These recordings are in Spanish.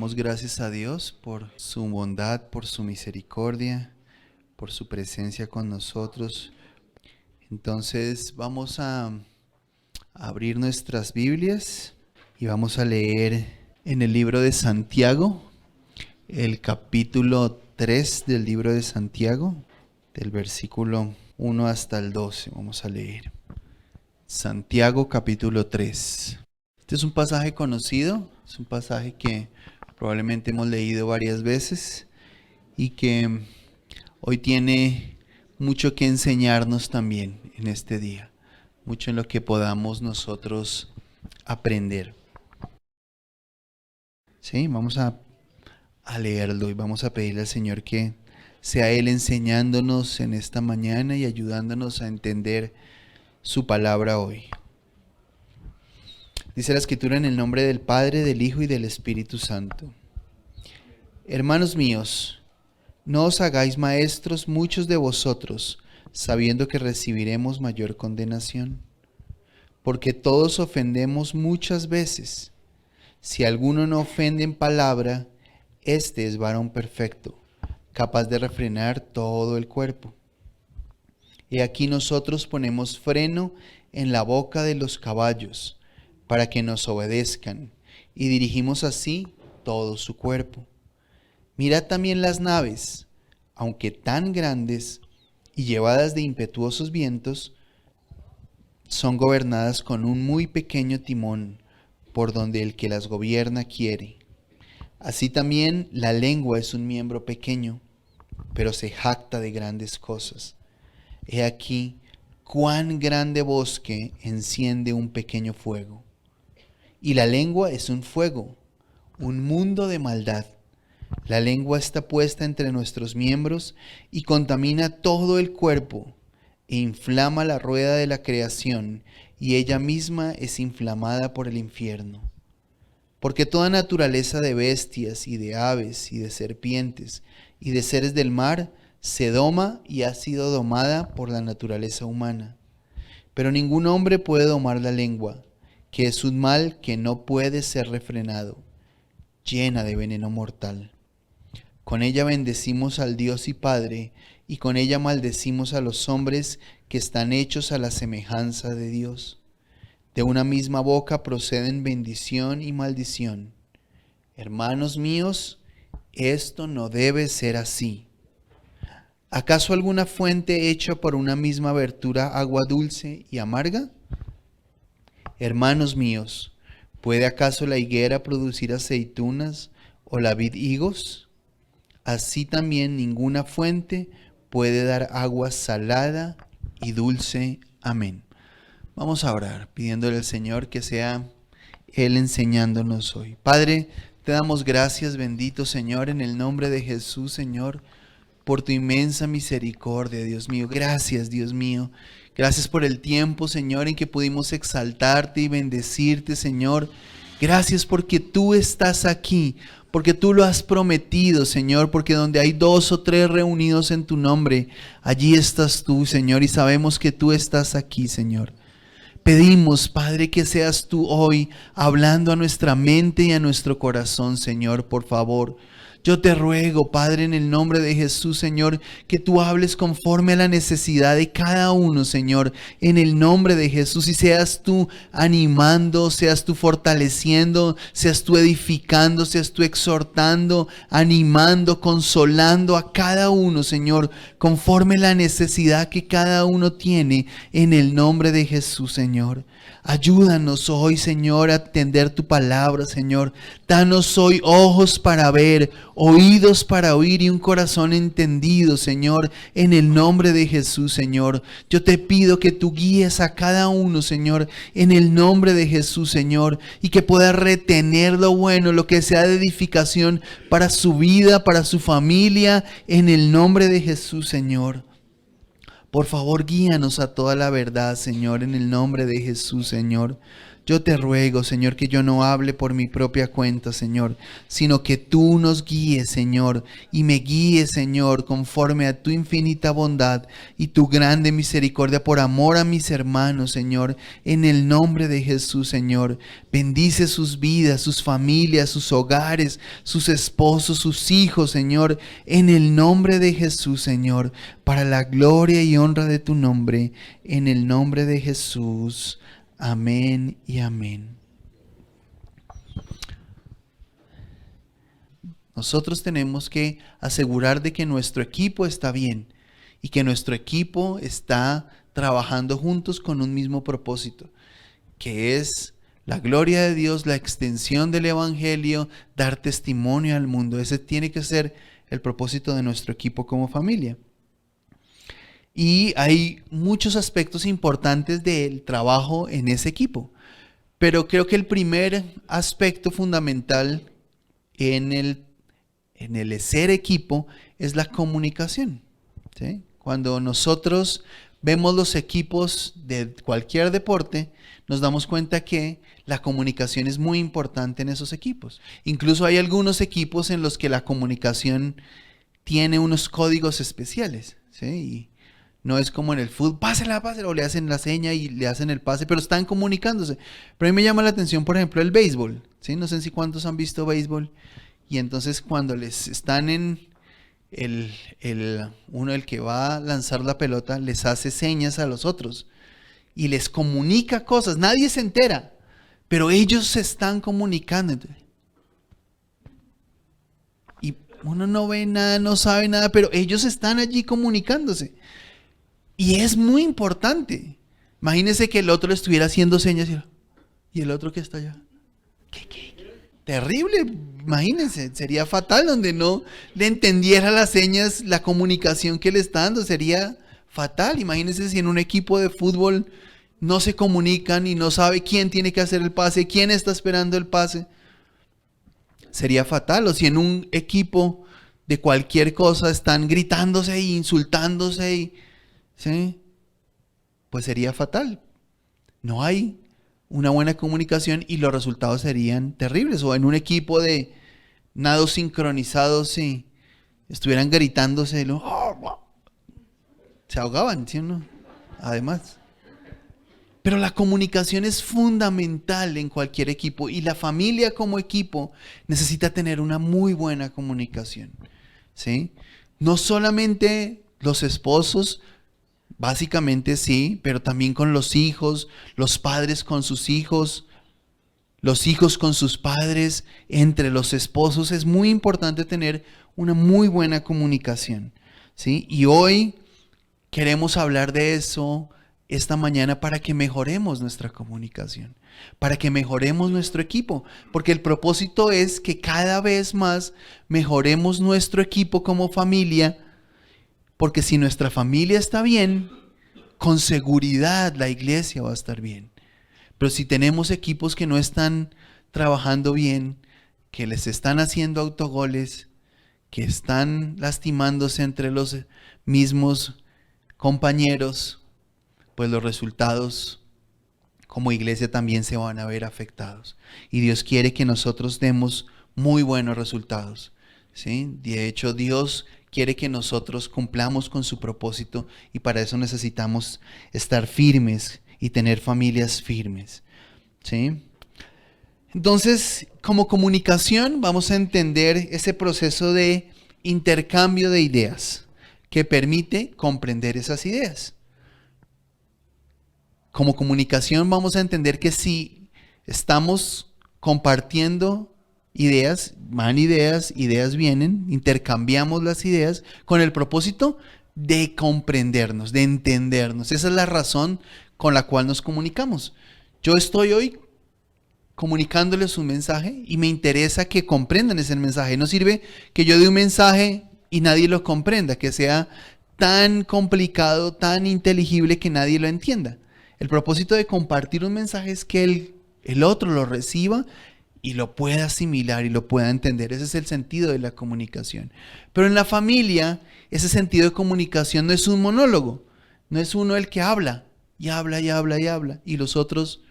Damos gracias a Dios por su bondad, por su misericordia, por su presencia con nosotros. Entonces vamos a abrir nuestras Biblias y vamos a leer en el libro de Santiago, el capítulo 3 del libro de Santiago, del versículo 1 hasta el 12. Vamos a leer. Santiago capítulo 3. Este es un pasaje conocido, es un pasaje que probablemente hemos leído varias veces y que hoy tiene mucho que enseñarnos también en este día, mucho en lo que podamos nosotros aprender. Sí, vamos a leerlo y vamos a pedirle al Señor que sea Él enseñándonos en esta mañana y ayudándonos a entender su palabra hoy. Dice la Escritura en el nombre del Padre, del Hijo y del Espíritu Santo. Hermanos míos, no os hagáis maestros muchos de vosotros, sabiendo que recibiremos mayor condenación. Porque todos ofendemos muchas veces. Si alguno no ofende en palabra, este es varón perfecto, capaz de refrenar todo el cuerpo. Y aquí nosotros ponemos freno en la boca de los caballos, para que nos obedezcan, y dirigimos así todo su cuerpo. Mirad también las naves, aunque tan grandes y llevadas de impetuosos vientos, son gobernadas con un muy pequeño timón, por donde el que las gobierna quiere. Así también la lengua es un miembro pequeño, pero se jacta de grandes cosas. He aquí cuán grande bosque enciende un pequeño fuego. Y la lengua es un fuego, un mundo de maldad. La lengua está puesta entre nuestros miembros y contamina todo el cuerpo e inflama la rueda de la creación, y ella misma es inflamada por el infierno. Porque toda naturaleza de bestias y de aves y de serpientes y de seres del mar se doma y ha sido domada por la naturaleza humana. Pero ningún hombre puede domar la lengua, que es un mal que no puede ser refrenado, llena de veneno mortal. Con ella bendecimos al Dios y Padre, y con ella maldecimos a los hombres que están hechos a la semejanza de Dios. De una misma boca proceden bendición y maldición. Hermanos míos, esto no debe ser así. ¿Acaso alguna fuente hecha por una misma abertura agua dulce y amarga? Hermanos míos, ¿puede acaso la higuera producir aceitunas o la vid higos? Así también ninguna fuente puede dar agua salada y dulce. Amén. Vamos a orar pidiéndole al Señor que sea Él enseñándonos hoy. Padre, te damos gracias, bendito Señor, en el nombre de Jesús, Señor, por tu inmensa misericordia, Dios mío. Gracias, Dios mío. Gracias por el tiempo, Señor, en que pudimos exaltarte y bendecirte, Señor. Gracias porque tú estás aquí, porque tú lo has prometido, Señor, porque donde hay 2 o 3 reunidos en tu nombre, allí estás tú, Señor, y sabemos que tú estás aquí, Señor. Pedimos, Padre, que seas tú hoy hablando a nuestra mente y a nuestro corazón, Señor, por favor. Yo te ruego, Padre, en el nombre de Jesús, Señor, que tú hables conforme a la necesidad de cada uno, Señor, en el nombre de Jesús, y seas tú animando, seas tú fortaleciendo, seas tú edificando, seas tú exhortando, animando, consolando a cada uno, Señor, conforme a la necesidad que cada uno tiene, en el nombre de Jesús, Señor. Ayúdanos hoy, Señor, a atender tu palabra, Señor. Danos hoy ojos para ver, oídos para oír y un corazón entendido, Señor, en el nombre de Jesús, Señor. Yo te pido que tú guíes a cada uno, Señor, en el nombre de Jesús, Señor, y que pueda retener lo bueno, lo que sea de edificación para su vida, para su familia, en el nombre de Jesús, Señor. Por favor, guíanos a toda la verdad, Señor, en el nombre de Jesús, Señor. Yo te ruego, Señor, que yo no hable por mi propia cuenta, Señor, sino que tú nos guíes, Señor, y me guíes, Señor, conforme a tu infinita bondad y tu grande misericordia por amor a mis hermanos, Señor, en el nombre de Jesús, Señor. Bendice sus vidas, sus familias, sus hogares, sus esposos, sus hijos, Señor, en el nombre de Jesús, Señor, para la gloria y honra de tu nombre, en el nombre de Jesús. Amén y amén. Nosotros tenemos que asegurar de que nuestro equipo está bien y que nuestro equipo está trabajando juntos con un mismo propósito, que es la gloria de Dios, la extensión del evangelio, dar testimonio al mundo. Ese tiene que ser el propósito de nuestro equipo como familia. Y hay muchos aspectos importantes del trabajo en ese equipo. Pero creo que el primer aspecto fundamental en el ser equipo es la comunicación, ¿sí? Cuando nosotros vemos los equipos de cualquier deporte, nos damos cuenta que la comunicación es muy importante en esos equipos. Incluso hay algunos equipos en los que la comunicación tiene unos códigos especiales, ¿sí? Y no es como en el fútbol, pásela, o le hacen la seña y le hacen el pase, pero están comunicándose. Pero a mí me llama la atención, por ejemplo, el béisbol, ¿sí? No sé si cuántos han visto béisbol. Y entonces cuando les están en el que va a lanzar la pelota, les hace señas a los otros y les comunica cosas. Nadie se entera, pero ellos se están comunicando. Y uno no ve nada, no sabe nada, pero ellos están allí comunicándose. Y es muy importante. Imagínense que el otro le estuviera haciendo señas y el otro que está allá. ¿Qué? Terrible, imagínense, sería fatal donde no le entendiera las señas, la comunicación que le está dando, sería fatal. Imagínense si en un equipo de fútbol no se comunican y no sabe quién tiene que hacer el pase, quién está esperando el pase. Sería fatal. O si en un equipo de cualquier cosa están gritándose e insultándose, ¿sí? Pues sería fatal. No hay una buena comunicación y los resultados serían terribles. O en un equipo de nado sincronizado, si estuvieran gritándose, se ahogaban, ¿sí o no? Además. Pero la comunicación es fundamental en cualquier equipo y la familia como equipo necesita tener una muy buena comunicación, ¿sí? No solamente los esposos, básicamente sí, pero también con los hijos, los padres con sus hijos, los hijos con sus padres, entre los esposos. Es muy importante tener una muy buena comunicación, ¿sí? Y hoy queremos hablar de eso esta mañana para que mejoremos nuestra comunicación, para que mejoremos nuestro equipo, porque el propósito es que cada vez más mejoremos nuestro equipo como familia, porque si nuestra familia está bien, con seguridad la iglesia va a estar bien. Pero si tenemos equipos que no están trabajando bien, que les están haciendo autogoles, que están lastimándose entre los mismos compañeros, pues los resultados como iglesia también se van a ver afectados. Y Dios quiere que nosotros demos muy buenos resultados, ¿sí? De hecho, Dios quiere que nosotros cumplamos con su propósito y para eso necesitamos estar firmes y tener familias firmes, ¿sí? Entonces, como comunicación vamos a entender ese proceso de intercambio de ideas que permite comprender esas ideas. Como comunicación vamos a entender que si estamos compartiendo ideas, van ideas, ideas vienen, intercambiamos las ideas con el propósito de comprendernos, de entendernos. Esa es la razón con la cual nos comunicamos. Yo estoy hoy comunicándoles un mensaje y me interesa que comprendan ese mensaje. No sirve que yo dé un mensaje y nadie lo comprenda, que sea tan complicado, tan inteligible que nadie lo entienda. El propósito de compartir un mensaje es que el otro lo reciba y lo pueda asimilar y lo pueda entender. Ese es el sentido de la comunicación. Pero en la familia, ese sentido de comunicación no es un monólogo. No es uno el que habla y habla y habla y habla y los otros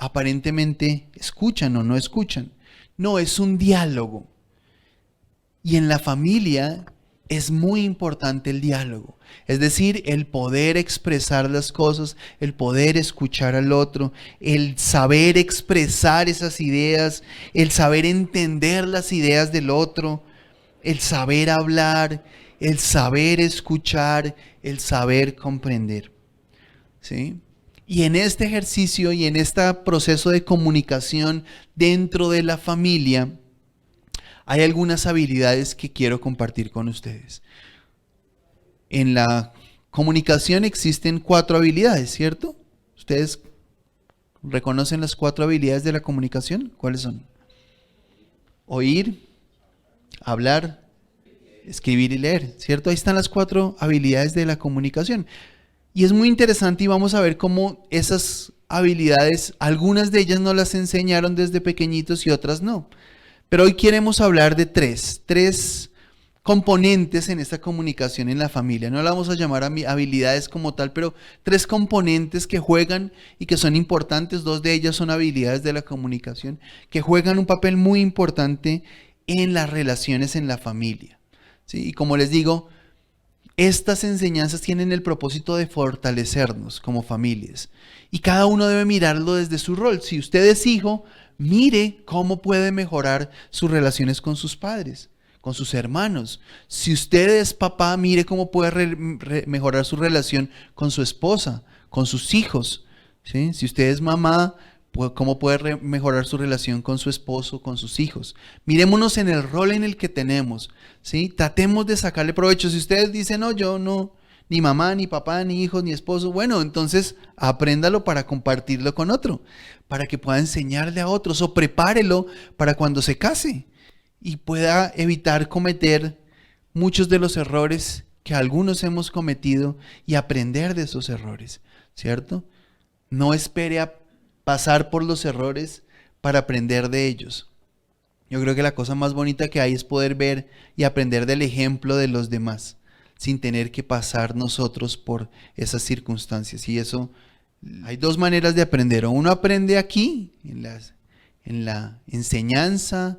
aparentemente escuchan o no escuchan. No, es un diálogo. Y en la familia es muy importante el diálogo. Es decir, el poder expresar las cosas, el poder escuchar al otro, el saber expresar esas ideas, el saber entender las ideas del otro, el saber hablar, el saber escuchar, el saber comprender. ¿Sí? Y en este ejercicio y en este proceso de comunicación dentro de la familia, hay algunas habilidades que quiero compartir con ustedes. En la comunicación existen 4 habilidades, ¿cierto? ¿Ustedes reconocen las 4 habilidades de la comunicación? ¿Cuáles son? Oír, hablar, escribir y leer, ¿cierto? Ahí están las 4 habilidades de la comunicación. Y es muy interesante y vamos a ver cómo esas habilidades, algunas de ellas nos las enseñaron desde pequeñitos y otras no. Pero hoy queremos hablar de tres componentes en esta comunicación en la familia. No la vamos a llamar habilidades como tal, pero 3 componentes que juegan y que son importantes. 2 de ellas son habilidades de la comunicación, que juegan un papel muy importante en las relaciones en la familia. ¿Sí? Y como les digo, estas enseñanzas tienen el propósito de fortalecernos como familias. Y cada uno debe mirarlo desde su rol. Si usted es hijo, mire cómo puede mejorar sus relaciones con sus padres, con sus hermanos. Si usted es papá, mire cómo puede mejorar su relación con su esposa, con sus hijos. ¿Sí? Si usted es mamá, cómo puede mejorar su relación con su esposo, con sus hijos. Mirémonos en el rol en el que tenemos. ¿Sí? Tratemos de sacarle provecho. Si ustedes dicen, no, yo no, ni mamá, ni papá, ni hijos, ni esposo, bueno, entonces apréndalo para compartirlo con otro, para que pueda enseñarle a otros, o prepárelo para cuando se case y pueda evitar cometer muchos de los errores que algunos hemos cometido y aprender de esos errores, ¿cierto? No espere a pasar por los errores para aprender de ellos. Yo creo que la cosa más bonita que hay es poder ver y aprender del ejemplo de los demás, sin tener que pasar nosotros por esas circunstancias. Y eso, hay 2 maneras de aprender. O uno aprende aquí, en la enseñanza,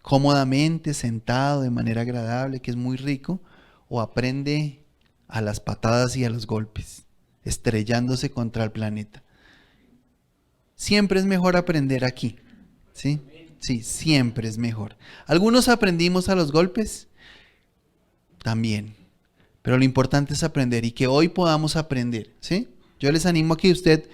cómodamente, sentado, de manera agradable, que es muy rico, o aprende a las patadas y a los golpes, estrellándose contra el planeta. Siempre es mejor aprender aquí, ¿sí? Sí, siempre es mejor. Algunos aprendimos a los golpes, también. Pero lo importante es aprender y que hoy podamos aprender, ¿sí? Yo les animo a que usted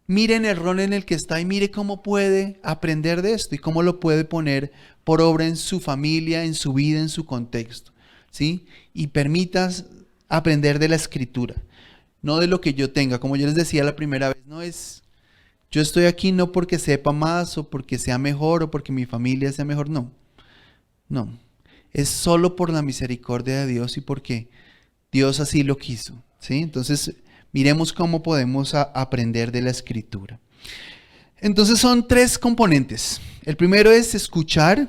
mire en el rol en el que está y mire cómo puede aprender de esto y cómo lo puede poner por obra en su familia, en su vida, en su contexto, ¿sí? Y permitas aprender de la Escritura, no de lo que yo tenga. Como yo les decía la primera vez, no es, yo estoy aquí no porque sepa más o porque sea mejor o porque mi familia sea mejor, no. Es solo por la misericordia de Dios y porque Dios así lo quiso, ¿sí? Entonces, miremos cómo podemos aprender de la Escritura. Entonces son 3 componentes. El primero es escuchar,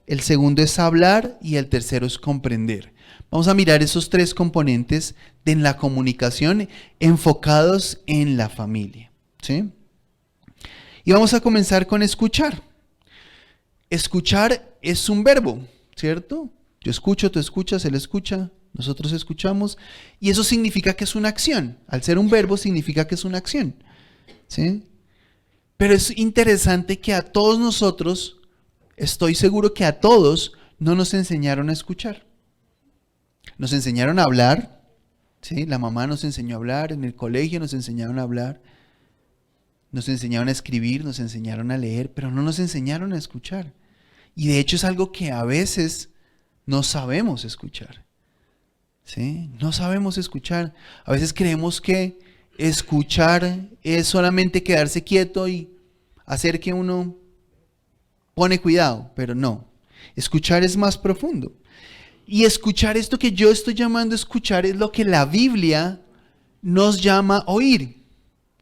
el segundo es hablar y el tercero es comprender. Vamos a mirar esos 3 componentes de la comunicación enfocados en la familia, ¿sí? Y vamos a comenzar con escuchar. Escuchar es un verbo, ¿cierto? Yo escucho, tú escuchas, él escucha, nosotros escuchamos. Y eso significa que es una acción. Al ser un verbo significa que es una acción, ¿sí? Pero es interesante que a todos nosotros, estoy seguro que a todos, no nos enseñaron a escuchar. Nos enseñaron a hablar, ¿sí? La mamá nos enseñó a hablar, en el colegio nos enseñaron a hablar, nos enseñaron a escribir, nos enseñaron a leer, pero no nos enseñaron a escuchar. Y de hecho es algo que a veces no sabemos escuchar, ¿sí? No sabemos escuchar. A veces creemos que escuchar es solamente quedarse quieto y hacer que uno pone cuidado, pero no. Escuchar es más profundo. Y escuchar, esto que yo estoy llamando escuchar, es lo que la Biblia nos llama oír,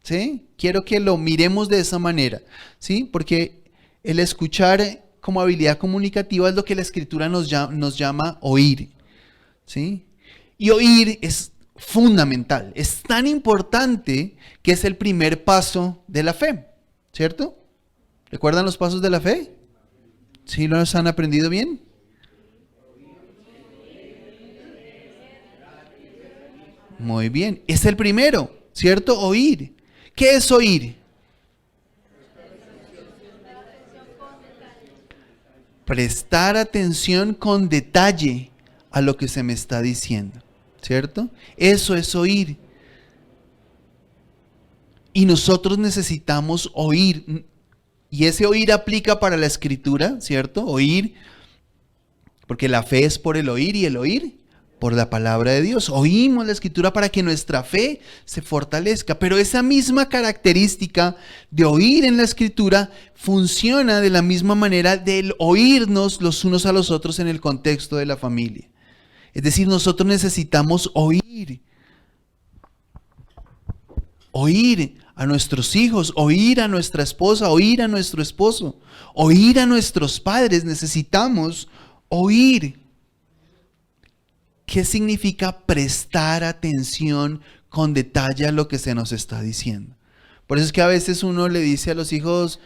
¿sí? Quiero que lo miremos de esa manera, ¿sí? Porque el escuchar como habilidad comunicativa es lo que la Escritura nos llama oír, ¿sí? Y oír es fundamental, es tan importante que es el primer paso de la fe, ¿cierto? ¿Recuerdan los pasos de la fe? ¿Sí los han aprendido bien? Muy bien. Es el primero, ¿cierto? Oír. ¿Qué es oír? Prestar atención con detalle a lo que se me está diciendo, ¿cierto? Eso es oír. Y nosotros necesitamos oír. Y ese oír aplica para la escritura, ¿cierto? Oír, porque la fe es por el oír y el oír por la palabra de Dios. Oímos la escritura para que nuestra fe se fortalezca, pero esa misma característica de oír en la escritura funciona de la misma manera del oírnos los unos a los otros en el contexto de la familia. Es decir, nosotros necesitamos oír a nuestros hijos, oír a nuestra esposa, oír a nuestro esposo, oír a nuestros padres. Necesitamos oír. ¿Qué significa prestar atención con detalle a lo que se nos está diciendo? Por eso es que a veces uno le dice a los hijos,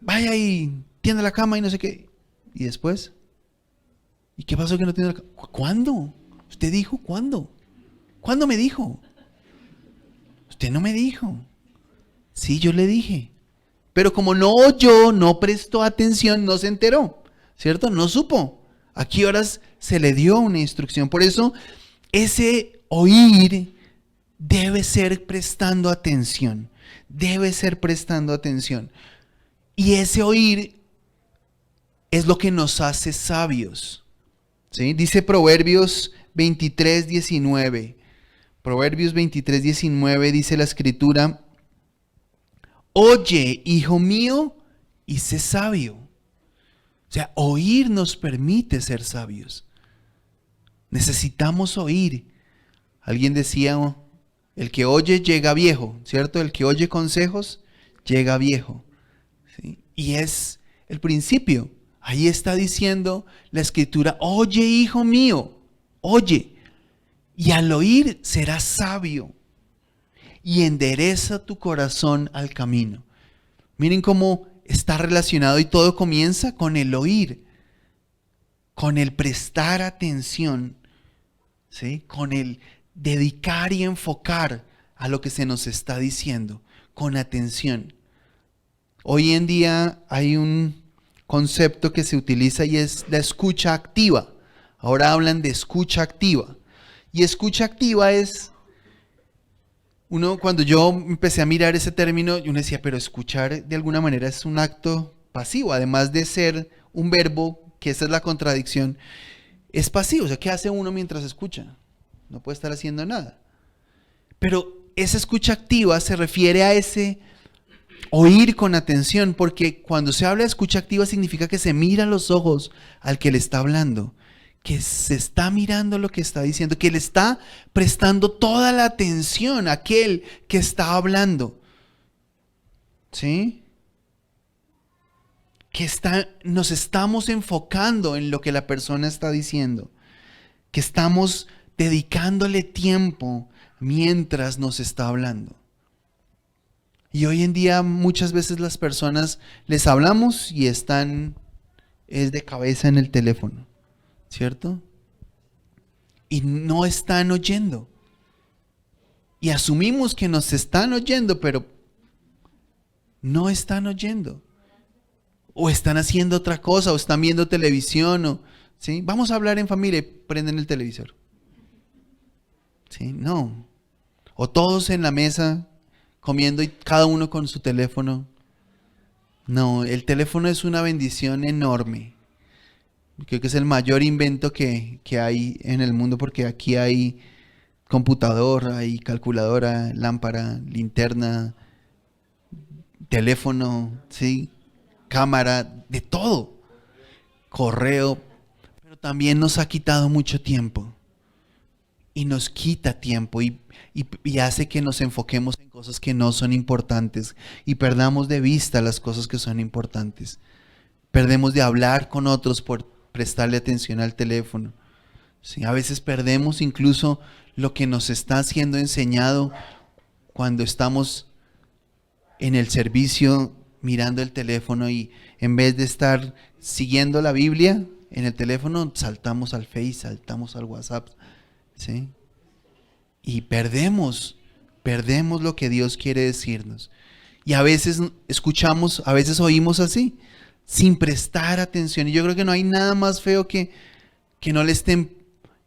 vaya y tienda la cama y no sé qué. ¿Y después? ¿Y qué pasó que no tiene la cama? ¿Cuándo? ¿Usted dijo cuándo? ¿Cuándo me dijo? Usted no me dijo. Sí, yo le dije. Pero como no oyó, no prestó atención, no se enteró, ¿cierto? No supo a qué horas se le dio una instrucción. Por eso, ese oír debe ser prestando atención. Debe ser prestando atención. Y ese oír es lo que nos hace sabios, ¿sí? Dice Proverbios 23:19. Proverbios 23:19 dice la escritura: oye, hijo mío, y sé sabio. O sea, oír nos permite ser sabios. Necesitamos oír. Alguien decía, el que oye llega viejo, ¿cierto? El que oye consejos llega viejo, ¿sí? Y es el principio. Ahí está diciendo la escritura: oye, hijo mío, oye. Y al oír serás sabio y endereza tu corazón al camino. Miren cómo está relacionado y todo comienza con el oír, con el prestar atención, ¿sí? Con el dedicar y enfocar a lo que se nos está diciendo, con atención. Hoy en día hay un concepto que se utiliza y es la escucha activa. Ahora hablan de escucha activa. Y escucha activa es, cuando yo empecé a mirar ese término, uno decía, pero escuchar de alguna manera es un acto pasivo, además de ser un verbo, que esa es la contradicción, es pasivo. O sea, ¿qué hace uno mientras escucha? No puede estar haciendo nada. Pero esa escucha activa se refiere a ese oír con atención, porque cuando se habla de escucha activa significa que se mira a los ojos al que le está hablando, que se está mirando lo que está diciendo, que le está prestando toda la atención a aquel que está hablando, ¿sí? Que nos estamos enfocando en lo que la persona está diciendo, que estamos dedicándole tiempo mientras nos está hablando. Y hoy en día muchas veces las personas les hablamos y es de cabeza en el teléfono, ¿cierto? Y no están oyendo. Y asumimos que nos están oyendo, pero no están oyendo. O están haciendo otra cosa, o están viendo televisión, ¿sí? Vamos a hablar en familia y prenden el televisor. ¿Sí? No. O todos en la mesa comiendo y cada uno con su teléfono. No, el teléfono es una bendición enorme. Creo que es el mayor invento que hay en el mundo, porque aquí hay computador, hay calculadora, lámpara, linterna, teléfono, ¿sí? Cámara, de todo. Correo, pero también nos ha quitado mucho tiempo. Y nos quita tiempo y hace que nos enfoquemos en cosas que no son importantes y perdamos de vista las cosas que son importantes. Perdemos de hablar con otros por prestarle atención al teléfono. Sí, a veces perdemos incluso lo que nos está siendo enseñado cuando estamos en el servicio mirando el teléfono y en vez de estar siguiendo la Biblia en el teléfono, saltamos al Face, saltamos al WhatsApp, ¿sí? Y perdemos lo que Dios quiere decirnos. Y a veces escuchamos, a veces oímos así, sin prestar atención. Y yo creo que no hay nada más feo que no le estén,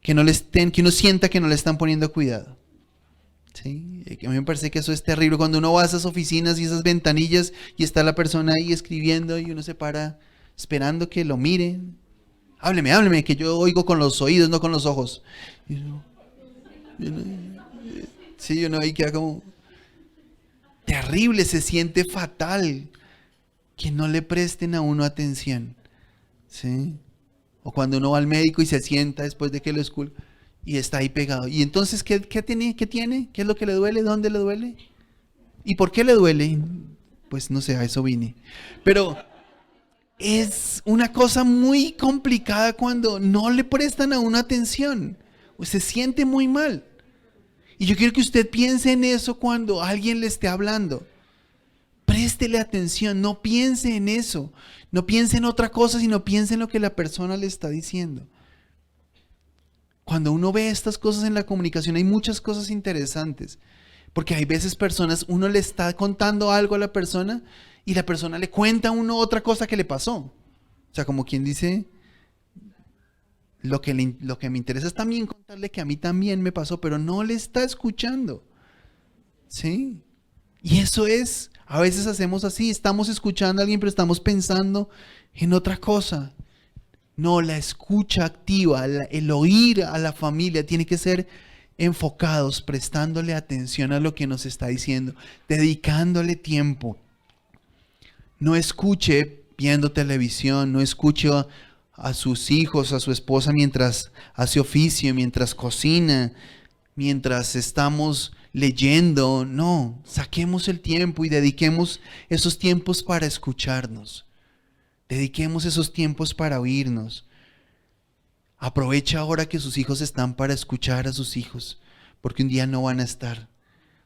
que uno sienta que no le están poniendo cuidado. ¿Sí? A mí me parece que eso es terrible. Cuando uno va a esas oficinas y esas ventanillas y está la persona ahí escribiendo y uno se para esperando que lo miren. Hábleme, que yo oigo con los oídos, no con los ojos. Sí, uno ahí queda como terrible, se siente fatal que no le presten a uno atención. ¿Sí? O cuando uno va al médico y se sienta después de que lo esculca y está ahí pegado. Y entonces, ¿qué tiene? ¿Qué tiene? ¿Qué es lo que le duele? ¿Dónde le duele? ¿Y por qué le duele? Pues no sé, a eso vine. Pero es una cosa muy complicada cuando no le prestan a uno atención. O se siente muy mal. Y yo quiero que usted piense en eso cuando alguien le esté hablando. Préstele atención, no piense en eso. No piense en otra cosa, sino piense en lo que la persona le está diciendo. Cuando uno ve estas cosas en la comunicación hay muchas cosas interesantes, porque hay veces personas, uno le está contando algo a la persona y la persona le cuenta a uno otra cosa que le pasó. O sea, como quien dice, lo que me interesa es también contarle que a mí también me pasó, pero no le está escuchando. ¿Sí? Y eso es, a veces hacemos así, estamos escuchando a alguien, pero estamos pensando en otra cosa. No, la escucha activa, el oír a la familia tiene que ser enfocados, prestándole atención a lo que nos está diciendo, dedicándole tiempo. No escuche viendo televisión, no escuche a sus hijos, a su esposa mientras hace oficio, mientras cocina, mientras estamos leyendo. No, saquemos el tiempo y dediquemos esos tiempos para escucharnos. Dediquemos esos tiempos para oírnos. Aprovecha ahora que sus hijos están para escuchar a sus hijos, porque un día no van a estar,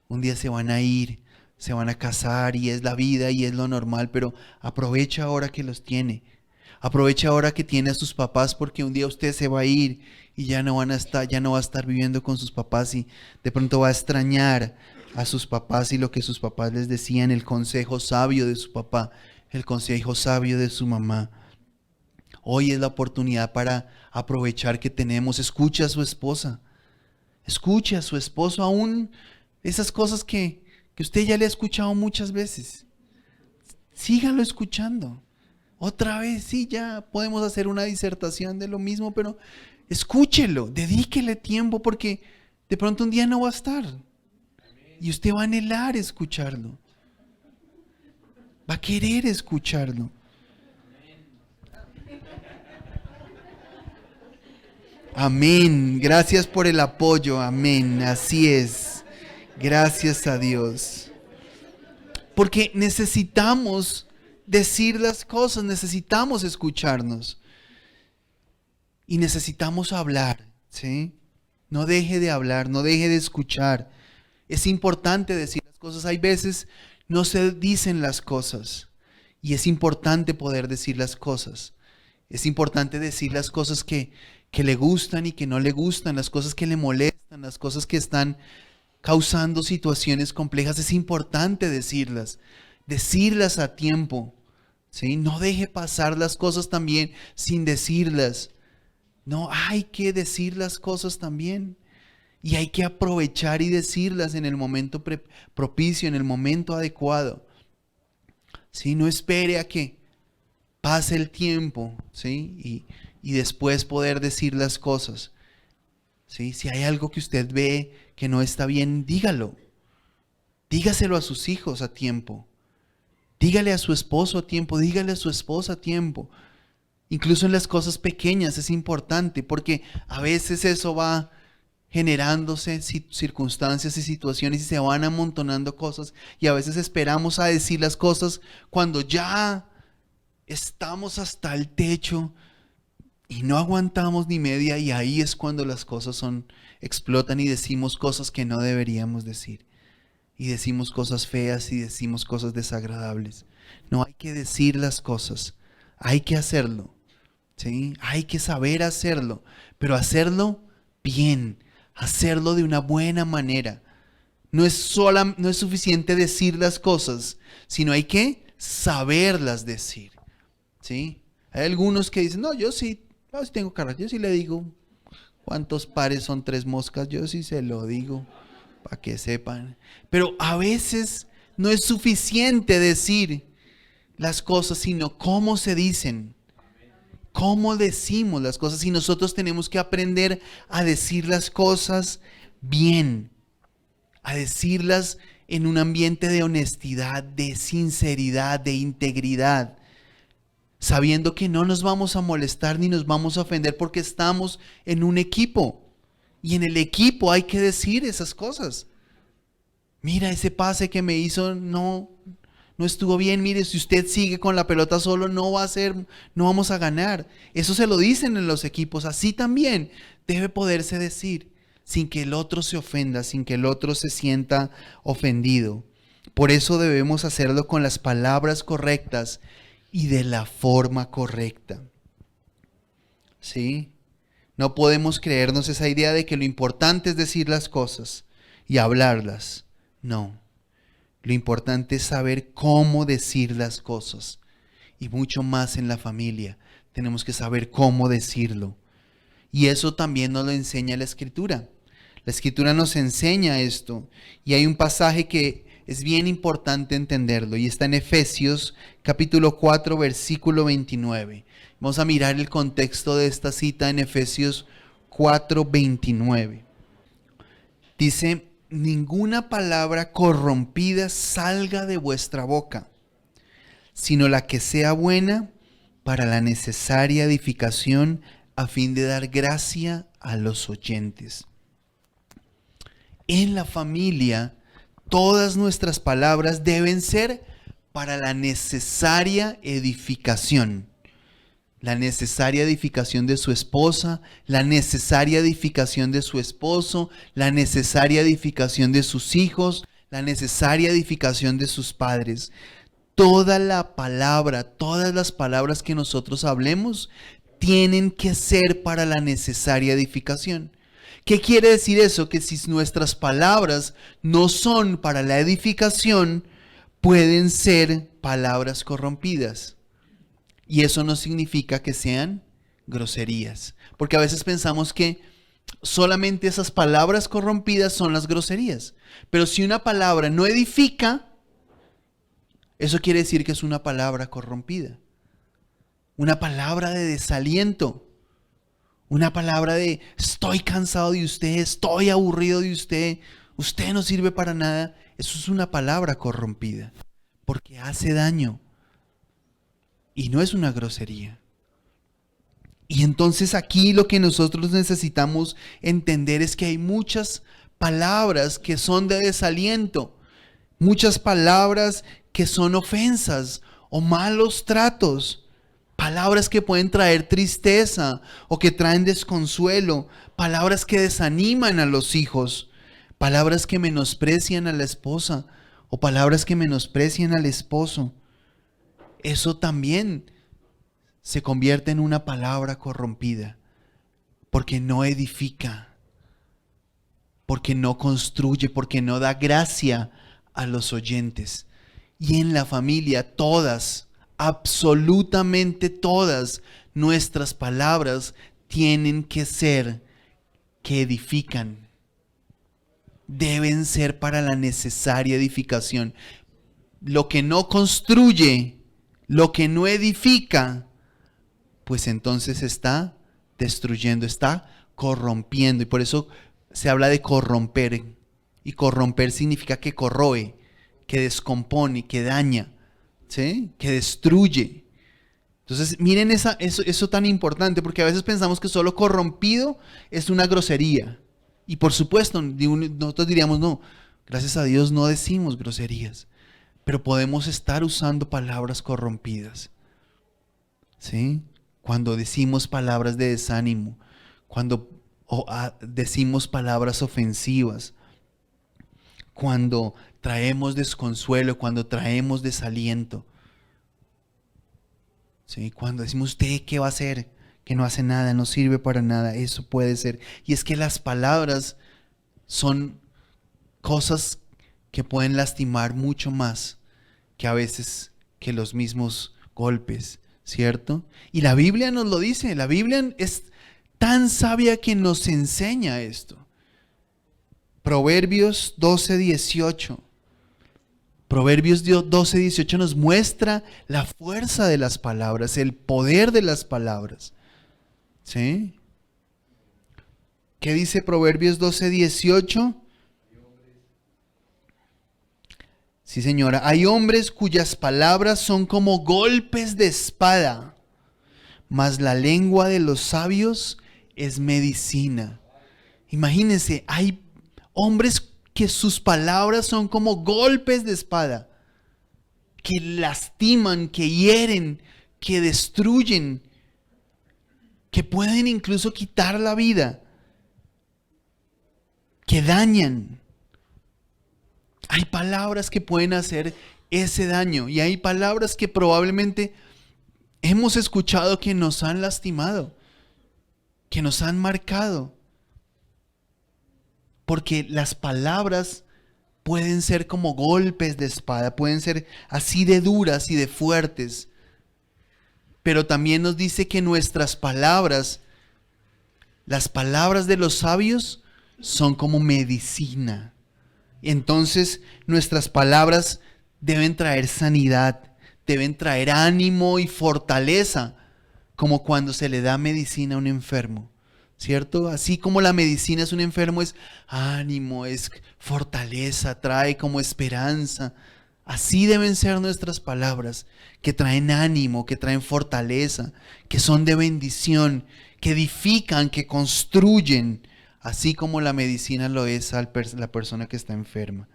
un día se van a ir, se van a casar y es la vida y es lo normal, pero aprovecha ahora que los tiene. Aprovecha ahora que tiene a sus papás porque un día usted se va a ir y ya no van a estar, ya no va a estar viviendo con sus papás y de pronto va a extrañar a sus papás y lo que sus papás les decían, el consejo sabio de su papá, el consejo sabio de su mamá. Hoy es la oportunidad para aprovechar que tenemos. Escuche a su esposa. Escuche a su esposo aún esas cosas que usted ya le ha escuchado muchas veces. Sígalo escuchando. Otra vez, sí, ya podemos hacer una disertación de lo mismo, pero escúchelo, dedíquele tiempo porque de pronto un día no va a estar. Y usted va a anhelar escucharlo. Va a querer escucharlo. Amén. Gracias por el apoyo. Amén. Así es. Gracias a Dios. Porque necesitamos decir las cosas, necesitamos escucharnos. Y necesitamos hablar, ¿sí? No deje de hablar, no deje de escuchar. Es importante decir las cosas. Hay veces no se dicen las cosas. Y es importante poder decir las cosas. Es importante decir las cosas que le gustan y que no le gustan, las cosas que le molestan, las cosas que están causando situaciones complejas. Es importante decirlas a tiempo, ¿sí? No deje pasar las cosas también sin decirlas. No, hay que decir las cosas también. Y hay que aprovechar y decirlas en el momento propicio, en el momento adecuado. ¿Sí? No espere a que pase el tiempo, ¿sí? Y después poder decir las cosas. ¿Sí? Si hay algo que usted ve que no está bien, dígalo. Dígaselo a sus hijos a tiempo. Dígale a su esposo a tiempo, dígale a su esposa a tiempo. Incluso en las cosas pequeñas es importante porque a veces eso va generándose circunstancias y situaciones y se van amontonando cosas y a veces esperamos a decir las cosas cuando ya estamos hasta el techo y no aguantamos ni media y ahí es cuando las cosas explotan y decimos cosas que no deberíamos decir. y decimos cosas feas y decimos cosas desagradables. No, hay que decir las cosas, hay que hacerlo, ¿sí? Hay que saber hacerlo, pero hacerlo bien, hacerlo de una buena manera. No es suficiente decir las cosas, sino hay que saberlas decir, ¿sí? Hay algunos que dicen, no, sí tengo carácter, yo sí le digo cuántos pares son tres moscas, yo sí se lo digo, para que sepan. Pero a veces no es suficiente decir las cosas, sino cómo se dicen, cómo decimos las cosas. Y nosotros tenemos que aprender a decir las cosas bien, a decirlas en un ambiente de honestidad, de sinceridad, de integridad, sabiendo que no nos vamos a molestar ni nos vamos a ofender porque estamos en un equipo. Y en el equipo hay que decir esas cosas. Mira, ese pase que me hizo no estuvo bien. Mire, si usted sigue con la pelota solo, no vamos a ganar. Eso se lo dicen en los equipos. Así también debe poderse decir, sin que el otro se ofenda, sin que el otro se sienta ofendido. Por eso debemos hacerlo con las palabras correctas y de la forma correcta. ¿Sí? No podemos creernos esa idea de que lo importante es decir las cosas y hablarlas. No. Lo importante es saber cómo decir las cosas. Y mucho más en la familia. Tenemos que saber cómo decirlo. Y eso también nos lo enseña la Escritura. La Escritura nos enseña esto. Y hay un pasaje que es bien importante entenderlo. Y está en Efesios capítulo 4, versículo 29. Vamos a mirar el contexto de esta cita en Efesios 4, 29. Dice: ninguna palabra corrompida salga de vuestra boca, sino la que sea buena para la necesaria edificación, a fin de dar gracia a los oyentes. En la familia, todas nuestras palabras deben ser para la necesaria edificación. La necesaria edificación de su esposa, la necesaria edificación de su esposo, la necesaria edificación de sus hijos, la necesaria edificación de sus padres. Toda la palabra, todas las palabras que nosotros hablemos, tienen que ser para la necesaria edificación. ¿Qué quiere decir eso? Que si nuestras palabras no son para la edificación, pueden ser palabras corrompidas. Y eso no significa que sean groserías. Porque a veces pensamos que solamente esas palabras corrompidas son las groserías. Pero si una palabra no edifica, eso quiere decir que es una palabra corrompida. Una palabra de desaliento. Una palabra de estoy cansado de usted, estoy aburrido de usted, usted no sirve para nada. Eso es una palabra corrompida. Porque hace daño. Y no es una grosería. Y entonces aquí lo que nosotros necesitamos entender es que hay muchas palabras que son de desaliento, muchas palabras que son ofensas o malos tratos, palabras que pueden traer tristeza o que traen desconsuelo, palabras que desaniman a los hijos, palabras que menosprecian a la esposa o palabras que menosprecian al esposo. Eso también se convierte en una palabra corrompida, porque no edifica, porque no construye, porque no da gracia a los oyentes. Y en la familia, todas, absolutamente todas nuestras palabras tienen que ser que edifican. Deben ser para la necesaria edificación. Lo que no construye, lo que no edifica, pues entonces está destruyendo, está corrompiendo. Y por eso se habla de corromper. Y corromper significa que corroe, que descompone, que daña, ¿sí? Que destruye. Entonces miren eso tan importante, porque a veces pensamos que solo corrompido es una grosería. Y por supuesto, nosotros diríamos, no, gracias a Dios no decimos groserías. Pero podemos estar usando palabras corrompidas, ¿sí? Cuando decimos palabras de desánimo, cuando decimos palabras ofensivas, cuando traemos desconsuelo, cuando traemos desaliento. ¿Sí? Cuando decimos, ¿usted qué va a hacer? Que no hace nada, no sirve para nada. Eso puede ser. Y es que las palabras son cosas que pueden lastimar mucho más que a veces que los mismos golpes, ¿cierto? Y la Biblia nos lo dice. La Biblia es tan sabia que nos enseña esto. Proverbios 12:18. Proverbios 12:18 nos muestra la fuerza de las palabras, el poder de las palabras. ¿Sí? ¿Qué dice Proverbios 12:18? Sí, señora. Hay hombres cuyas palabras son como golpes de espada, mas la lengua de los sabios es medicina. Imagínense, hay hombres que sus palabras son como golpes de espada, que lastiman, que hieren, que destruyen, que pueden incluso quitar la vida, que dañan. Hay palabras que pueden hacer ese daño y hay palabras que probablemente hemos escuchado que nos han lastimado, que nos han marcado. Porque las palabras pueden ser como golpes de espada, pueden ser así de duras y de fuertes. Pero también nos dice que nuestras palabras, las palabras de los sabios, son como medicina. Entonces nuestras palabras deben traer sanidad, deben traer ánimo y fortaleza, como cuando se le da medicina a un enfermo. ¿Cierto? Así como la medicina es un enfermo, es ánimo, es fortaleza, trae como esperanza. Así deben ser nuestras palabras, que traen ánimo, que traen fortaleza, que son de bendición, que edifican, que construyen, así como la medicina lo es a la persona que está enferma.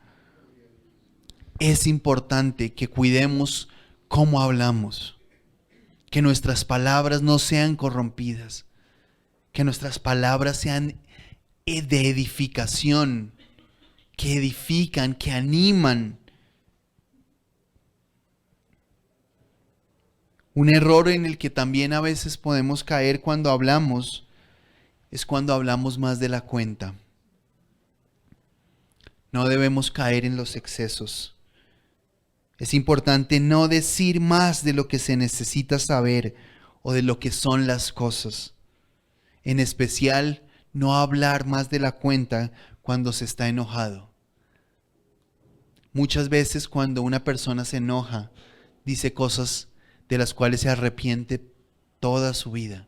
Es importante que cuidemos cómo hablamos, que nuestras palabras no sean corrompidas, que nuestras palabras sean de edificación, que edifican, que animan. Un error en el que también a veces podemos caer cuando hablamos es cuando hablamos más de la cuenta. No debemos caer en los excesos. Es importante no decir más de lo que se necesita saber o de lo que son las cosas. En especial, no hablar más de la cuenta cuando se está enojado. Muchas veces cuando una persona se enoja, dice cosas de las cuales se arrepiente toda su vida.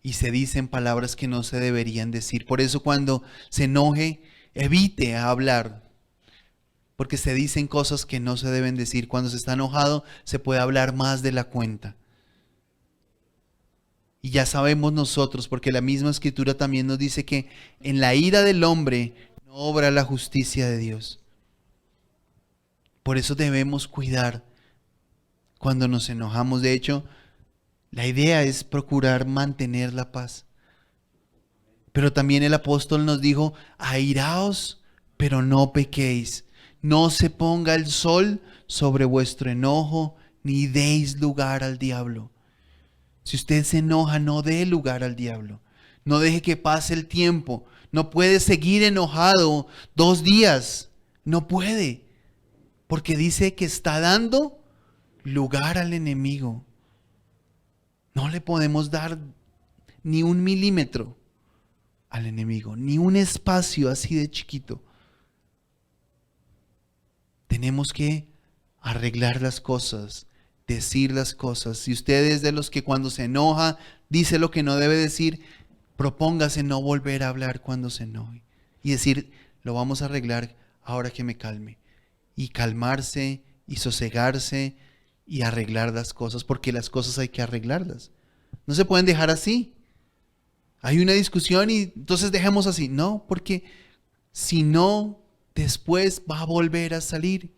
Y se dicen palabras que no se deberían decir. Por eso cuando se enoje, evite hablar. Porque se dicen cosas que no se deben decir. Cuando se está enojado, se puede hablar más de la cuenta. Y ya sabemos nosotros, porque la misma Escritura también nos dice que en la ira del hombre no obra la justicia de Dios. Por eso debemos cuidar cuando nos enojamos. De hecho, la idea es procurar mantener la paz. Pero también el apóstol nos dijo, airaos, pero no pequéis. No se ponga el sol sobre vuestro enojo, ni deis lugar al diablo. Si usted se enoja, no dé lugar al diablo. No deje que pase el tiempo. No puede seguir enojado 2 días. No puede. Porque dice que está dando lugar al enemigo. No le podemos dar ni 1 milímetro al enemigo, ni un espacio así de chiquito. Tenemos que arreglar las cosas, decir las cosas. Si usted es de los que cuando se enoja dice lo que no debe decir, propóngase no volver a hablar cuando se enoje. Y decir, lo vamos a arreglar ahora que me calme. Y calmarse y sosegarse y arreglar las cosas, porque las cosas hay que arreglarlas. No se pueden dejar así. Hay una discusión y entonces dejemos así. No, porque si no, después va a volver a salir.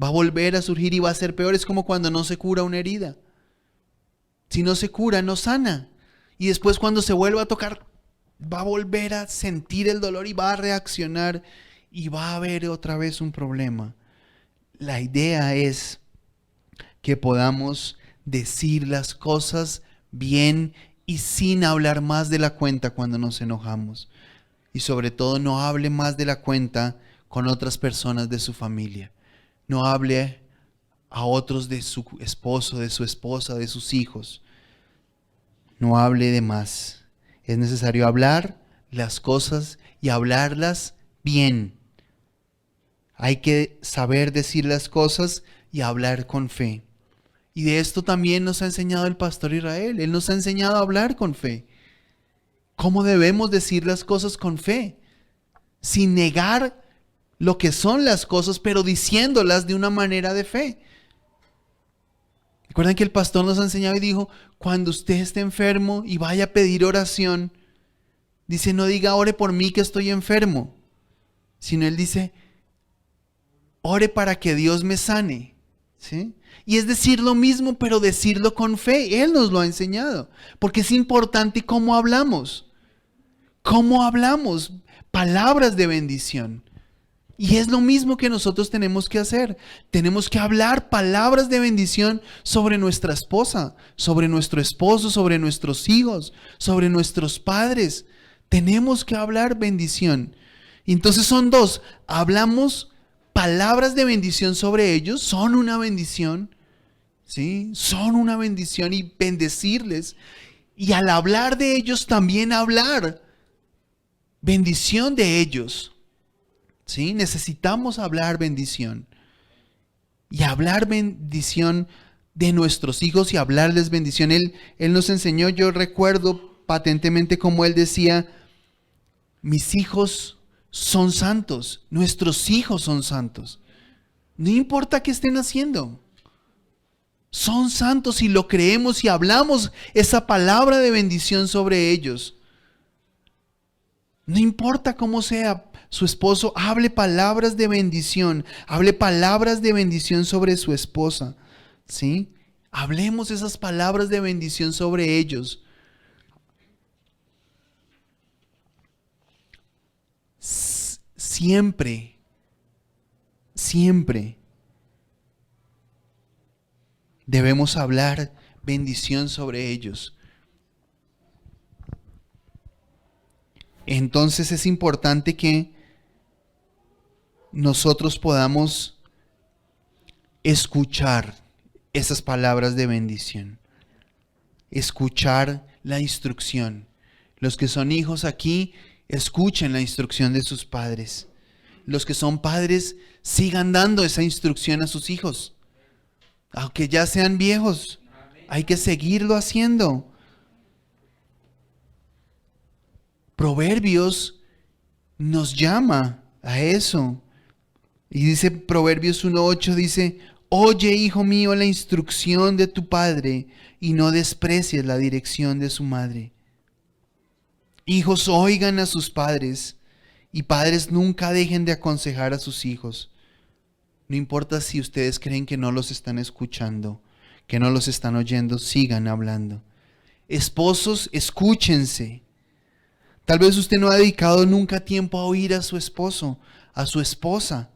Va a volver a surgir y va a ser peor. Es como cuando no se cura una herida. Si no se cura, no sana. Y después cuando se vuelve a tocar, va a volver a sentir el dolor y va a reaccionar y va a haber otra vez un problema. La idea es que podamos decir las cosas bien y sin hablar más de la cuenta cuando nos enojamos. Y sobre todo no hable más de la cuenta con otras personas de su familia. No hable a otros de su esposo, de su esposa, de sus hijos. No hable de más. Es necesario hablar las cosas y hablarlas bien. Hay que saber decir las cosas y hablar con fe. Y de esto también nos ha enseñado el pastor Israel. Él nos ha enseñado a hablar con fe. ¿Cómo debemos decir las cosas con fe? Sin negar lo que son las cosas, pero diciéndolas de una manera de fe. Recuerden que el pastor nos ha enseñado y dijo, cuando usted esté enfermo y vaya a pedir oración, dice, no diga, ore por mí que estoy enfermo, sino él dice, ore para que Dios me sane. ¿Sí? Y es decir lo mismo, pero decirlo con fe. Él nos lo ha enseñado, porque es importante cómo hablamos. ¿Cómo hablamos? Palabras de bendición. Y es lo mismo que nosotros tenemos que hacer. Tenemos que hablar palabras de bendición sobre nuestra esposa, sobre nuestro esposo, sobre nuestros hijos, sobre nuestros padres. Tenemos que hablar bendición. Entonces son dos. Hablamos palabras de bendición sobre ellos. Son una bendición. ¿Sí? Son una bendición y bendecirles. Y al hablar de ellos también hablar bendición de ellos. ¿Sí? Necesitamos hablar bendición. Y hablar bendición de nuestros hijos y hablarles bendición. Él nos enseñó, yo recuerdo patentemente como él decía, mis hijos son santos, nuestros hijos son santos. No importa qué estén haciendo. Son santos y lo creemos y hablamos esa palabra de bendición sobre ellos. No importa cómo sea su esposo, hable palabras de bendición. Hable palabras de bendición sobre su esposa. ¿Sí? Hablemos esas palabras de bendición sobre ellos. Siempre debemos hablar bendición sobre ellos. Entonces es importante que nosotros podamos escuchar esas palabras de bendición. Escuchar la instrucción. Los que son hijos aquí, escuchen la instrucción de sus padres. Los que son padres, sigan dando esa instrucción a sus hijos. Aunque ya sean viejos, hay que seguirlo haciendo. Proverbios nos llama a eso. Y dice Proverbios 1:8, dice, oye, hijo mío, la instrucción de tu padre y no desprecies la dirección de su madre. Hijos, oigan a sus padres y padres nunca dejen de aconsejar a sus hijos. No importa si ustedes creen que no los están escuchando, que no los están oyendo, sigan hablando. Esposos, escúchense. Tal vez usted no ha dedicado nunca tiempo a oír a su esposo, a su esposa.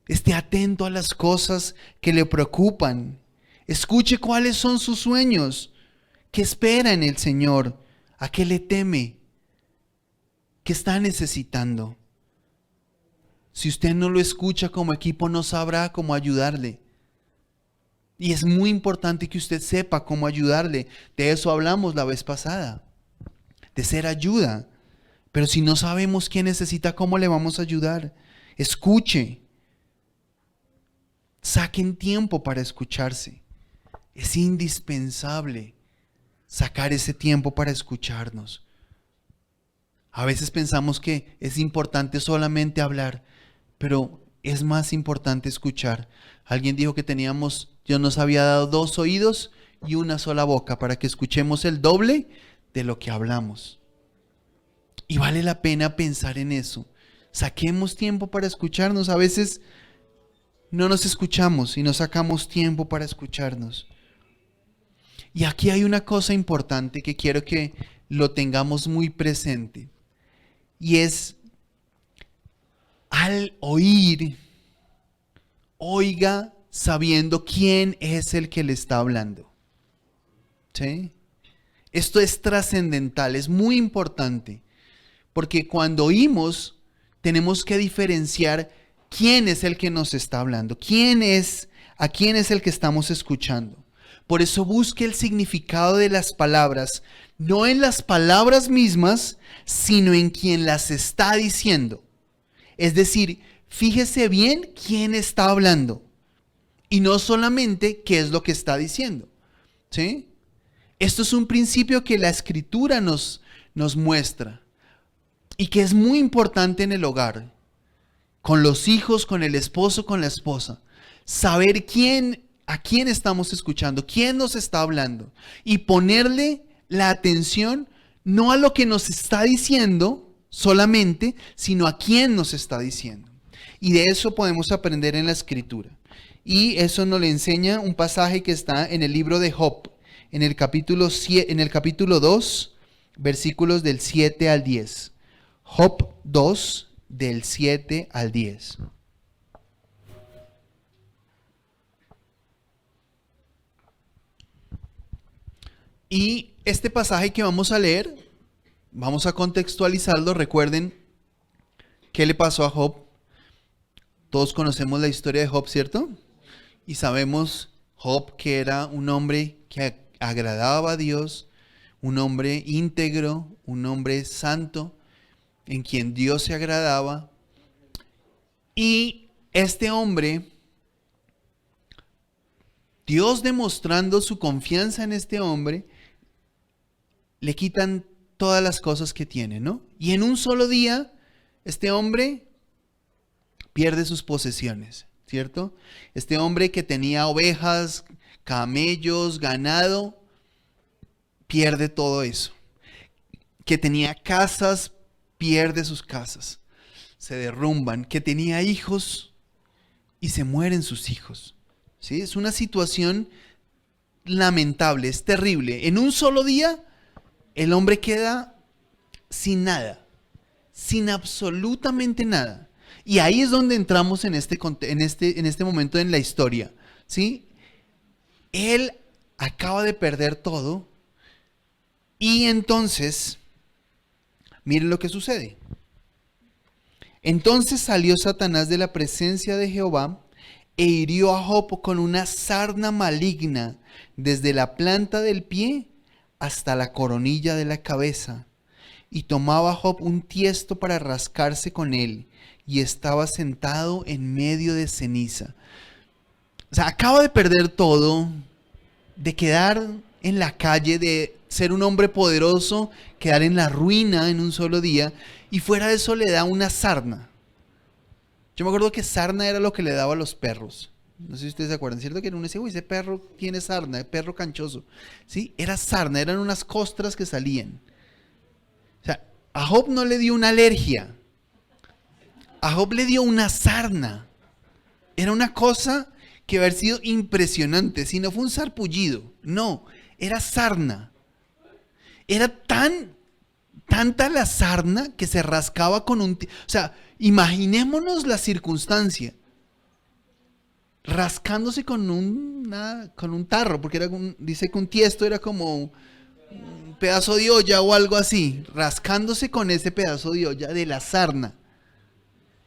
Esté atento a las cosas que le preocupan. Escuche cuáles son sus sueños. ¿Qué espera en el Señor? ¿A qué le teme? ¿Qué está necesitando? Si usted no lo escucha como equipo, no sabrá cómo ayudarle. Y es muy importante que usted sepa cómo ayudarle. De eso hablamos la vez pasada. De ser ayuda. Pero si no sabemos qué necesita, ¿cómo le vamos a ayudar? Escuche. Saquen tiempo para escucharse. Es indispensable sacar ese tiempo para escucharnos. A veces pensamos que es importante solamente hablar, pero es más importante escuchar. Alguien dijo que Dios nos había dado 2 oídos y una sola boca para que escuchemos el doble de lo que hablamos. Y vale la pena pensar en eso. Saquemos tiempo para escucharnos. A veces no nos escuchamos y no sacamos tiempo para escucharnos. Y aquí hay una cosa importante que quiero que lo tengamos muy presente. Y es al oír, oiga sabiendo quién es el que le está hablando. ¿Sí? Esto es trascendental, es muy importante, porque cuando oímos tenemos que diferenciar quién es el que nos está hablando, a quién es el que estamos escuchando. Por eso busque el significado de las palabras, no en las palabras mismas, sino en quien las está diciendo. Es decir, fíjese bien quién está hablando y no solamente qué es lo que está diciendo. ¿Sí? Esto es un principio que la Escritura nos muestra y que es muy importante en el hogar, con los hijos, con el esposo, con la esposa. Saber a quién estamos escuchando, quién nos está hablando y ponerle la atención no a lo que nos está diciendo solamente, sino a quién nos está diciendo. Y de eso podemos aprender en la Escritura. Y eso nos le enseña un pasaje que está en el libro de Job, en el capítulo 2, versículos del 7 al 10. Job 2, del 7 al 10. Y este pasaje que vamos a leer, vamos a contextualizarlo. Recuerden qué le pasó a Job. Todos conocemos la historia de Job, ¿cierto? Y sabemos Job que era un hombre que agradaba a Dios, un hombre íntegro, un hombre santo, en quien Dios se agradaba. Y este hombre, Dios demostrando su confianza en este hombre, le quitan todas las cosas que tiene, ¿no? Y en un solo día, este hombre pierde sus posesiones, ¿cierto? Este hombre que tenía ovejas, camellos, ganado, pierde todo eso. Que tenía casas, pierde sus casas, se derrumban. Que tenía hijos y se mueren sus hijos. ¿Sí? Es una situación lamentable, es terrible. En un solo día, el hombre queda sin nada, sin absolutamente nada. Y ahí es donde entramos en este momento en la historia, ¿sí? Él acaba de perder todo y entonces, miren lo que sucede. Entonces salió Satanás de la presencia de Jehová e hirió a Job con una sarna maligna desde la planta del pie hasta la coronilla de la cabeza. Y tomaba Job un tiesto para rascarse con él, y estaba sentado en medio de ceniza. O sea, acaba de perder todo, de quedar en la calle, de ser un hombre poderoso, quedar en la ruina en un solo día, y fuera de eso le da una sarna. Yo me acuerdo que sarna era lo que le daba a los perros. No sé si ustedes se acuerdan, ¿cierto? Que uno dice, uy, ese perro tiene sarna, perro canchoso. Sí, era sarna, eran unas costras que salían. O sea, a Job no le dio una alergia. A Job le dio una sarna. Era una cosa que había sido impresionante. Si no fue un sarpullido, no, era sarna. Era tanta la sarna que se rascaba con un... O sea, imaginémonos la circunstancia. Rascándose con un tarro, porque dice que un tiesto era como un pedazo de olla o algo así. Rascándose con ese pedazo de olla de la sarna.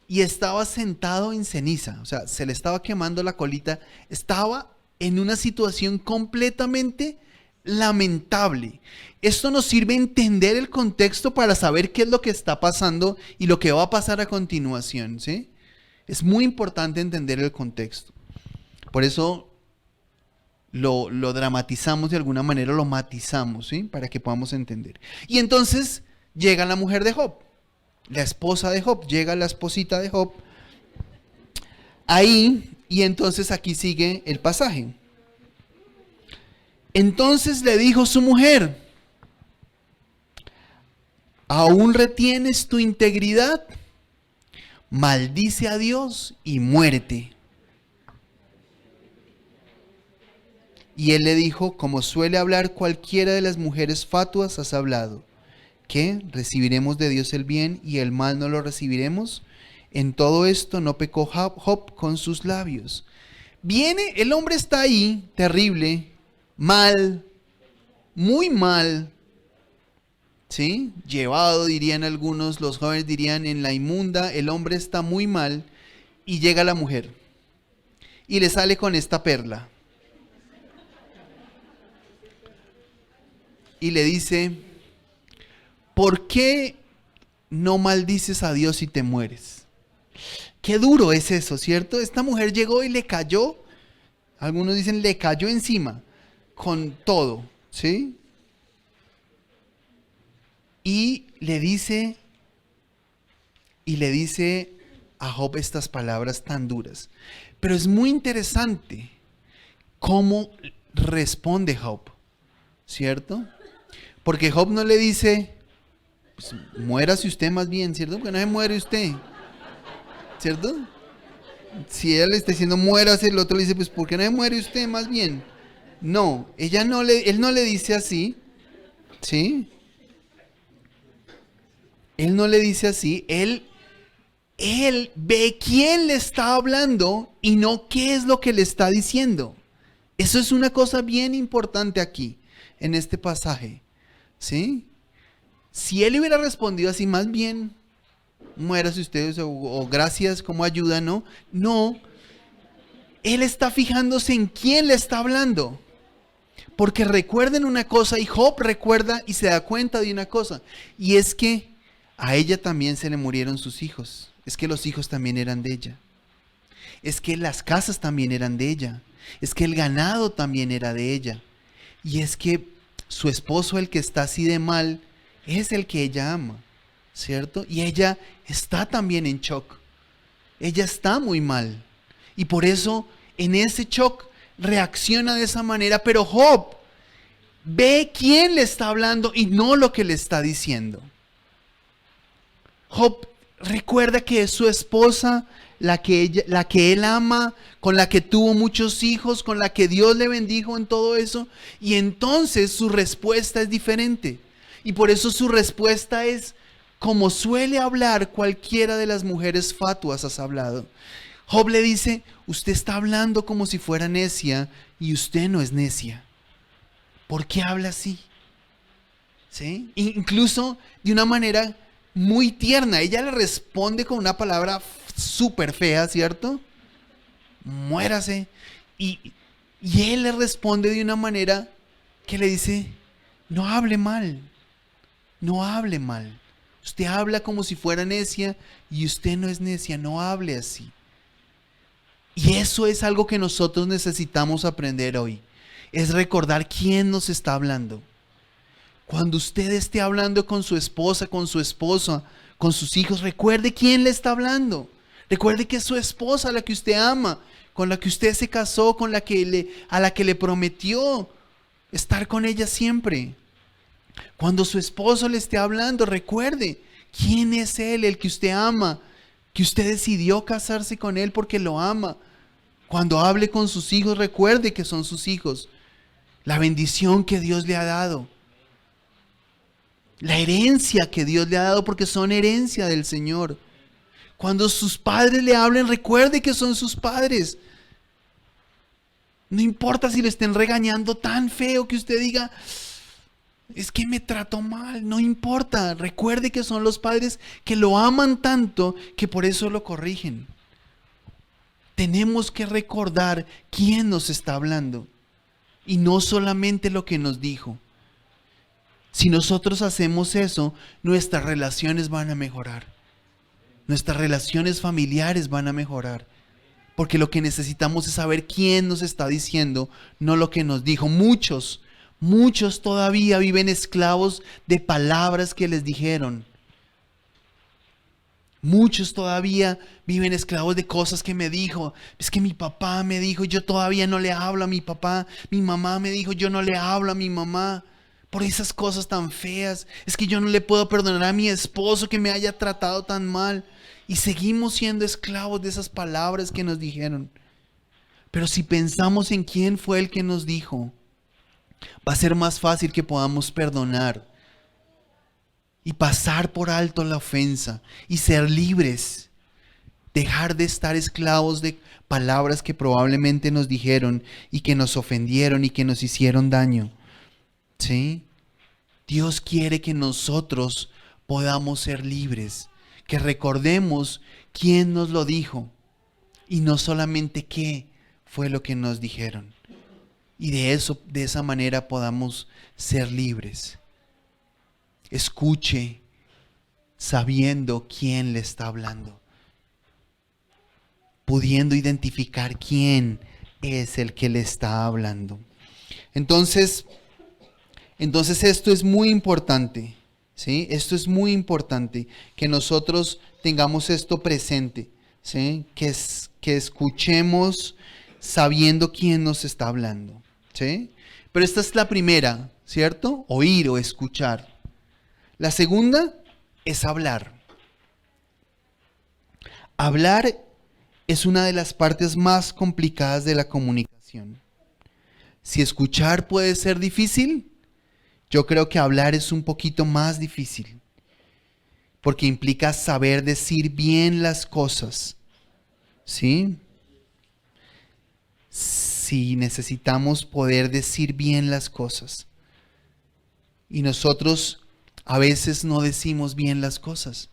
Y estaba sentado en ceniza, o sea, se le estaba quemando la colita. Estaba en una situación completamente lamentable. Esto nos sirve a entender el contexto para saber qué es lo que está pasando y lo que va a pasar a continuación, ¿sí? Es muy importante entender el contexto. Por eso lo dramatizamos de alguna manera, lo matizamos, ¿sí? Para que podamos entender. Y entonces llega la mujer de Job, la esposa de Job, llega la esposita de Job ahí, y entonces aquí sigue el pasaje. Entonces le dijo su mujer: ¿aún retienes tu integridad? Maldice a Dios y muérete. Y él le dijo: como suele hablar cualquiera de las mujeres fatuas, has hablado. ¿Qué? ¿Recibiremos de Dios el bien y el mal no lo recibiremos? En todo esto no pecó Job con sus labios. Viene, el hombre está ahí, terrible, mal, muy mal, ¿sí? Llevado, dirían algunos, los jóvenes dirían, en la inmunda, el hombre está muy mal, y llega la mujer, y le sale con esta perla, y le dice, ¿por qué no maldices a Dios si te mueres? Qué duro es eso, ¿cierto? Esta mujer llegó y le cayó, algunos dicen le cayó encima, con todo, ¿sí? Y le dice a Job estas palabras tan duras. Pero es muy interesante cómo responde Job, ¿cierto? Porque Job no le dice, pues, muérase usted más bien, ¿cierto? Porque no se muere usted, ¿cierto? Si ella le está diciendo muérase, el otro le dice, pues ¿por qué no se muere usted más bien? No, él no le dice así, ¿sí? Él no le dice así, él ve quién le está hablando y no qué es lo que le está diciendo. Eso es una cosa bien importante aquí, en este pasaje, ¿sí? Si él hubiera respondido así, más bien, muérase usted, o gracias, como ayuda, ¿no? No, él está fijándose en quién le está hablando. Porque recuerden una cosa, y Job recuerda y se da cuenta de una cosa, y es que a ella también se le murieron sus hijos. Es que los hijos también eran de ella. Es que las casas también eran de ella. Es que el ganado también era de ella. Y es que su esposo, el que está así de mal, es el que ella ama, ¿cierto? Y ella está también en shock. Ella está muy mal. Y por eso en ese shock reacciona de esa manera. Pero Job ve quién le está hablando y no lo que le está diciendo. Job recuerda que es su esposa, la que él ama, con la que tuvo muchos hijos, con la que Dios le bendijo en todo eso. Y entonces su respuesta es diferente. Y por eso su respuesta es como suele hablar cualquiera de las mujeres fatuas has hablado. Job le dice, usted está hablando como si fuera necia y usted no es necia. ¿Por qué habla así? ¿Sí? Incluso de una manera muy tierna. Ella le responde con una palabra súper fea, ¿cierto? Muérase. Y él le responde de una manera que le dice, no hable mal, no hable mal. Usted habla como si fuera necia y usted no es necia, no hable así. Y eso es algo que nosotros necesitamos aprender hoy. Es recordar quién nos está hablando. Cuando usted esté hablando con su esposa, con su esposo, con sus hijos, recuerde quién le está hablando. Recuerde que es su esposa la que usted ama, con la que usted se casó, a la que le prometió estar con ella siempre. Cuando su esposo le esté hablando, recuerde quién es él, el que usted ama, que usted decidió casarse con él porque lo ama. Cuando hable con sus hijos, recuerde que son sus hijos. La bendición que Dios le ha dado. La herencia que Dios le ha dado porque son herencia del Señor. Cuando sus padres le hablen, recuerde que son sus padres. No importa si le estén regañando tan feo que usted diga, es que me trató mal. No importa. Recuerde que son los padres que lo aman tanto que por eso lo corrigen. Tenemos que recordar quién nos está hablando y no solamente lo que nos dijo. Si nosotros hacemos eso, nuestras relaciones van a mejorar. Nuestras relaciones familiares van a mejorar. Porque lo que necesitamos es saber quién nos está diciendo, no lo que nos dijo. Muchos todavía viven esclavos de palabras que les dijeron. Muchos todavía viven esclavos de cosas que me dijo. Es que mi papá me dijo, yo todavía no le hablo a mi papá. Mi mamá me dijo, yo no le hablo a mi mamá. Por esas cosas tan feas. Es que yo no le puedo perdonar a mi esposo que me haya tratado tan mal. Y seguimos siendo esclavos de esas palabras que nos dijeron. Pero si pensamos en quién fue el que nos dijo, va a ser más fácil que podamos perdonar. y pasar por alto la ofensa y ser libres. Dejar de estar esclavos de palabras que probablemente nos dijeron y que nos ofendieron y que nos hicieron daño. ¿Sí? Dios quiere que nosotros podamos ser libres, que recordemos quién nos lo dijo y no solamente qué fue lo que nos dijeron. Y de esa manera podamos ser libres. Escuche sabiendo quién le está hablando, pudiendo identificar quién es el que le está hablando. Entonces esto es muy importante, ¿sí? Esto es muy importante, que nosotros tengamos esto presente, ¿sí? Que escuchemos sabiendo quién nos está hablando, ¿sí? Pero esta es la primera, ¿cierto? Oír o escuchar. La segunda es hablar. Hablar es una de las partes más complicadas de la comunicación. Si escuchar puede ser difícil, yo creo que hablar es un poquito más difícil, porque implica saber decir bien las cosas, ¿sí? Si necesitamos poder decir bien las cosas. Y nosotros a veces no decimos bien las cosas.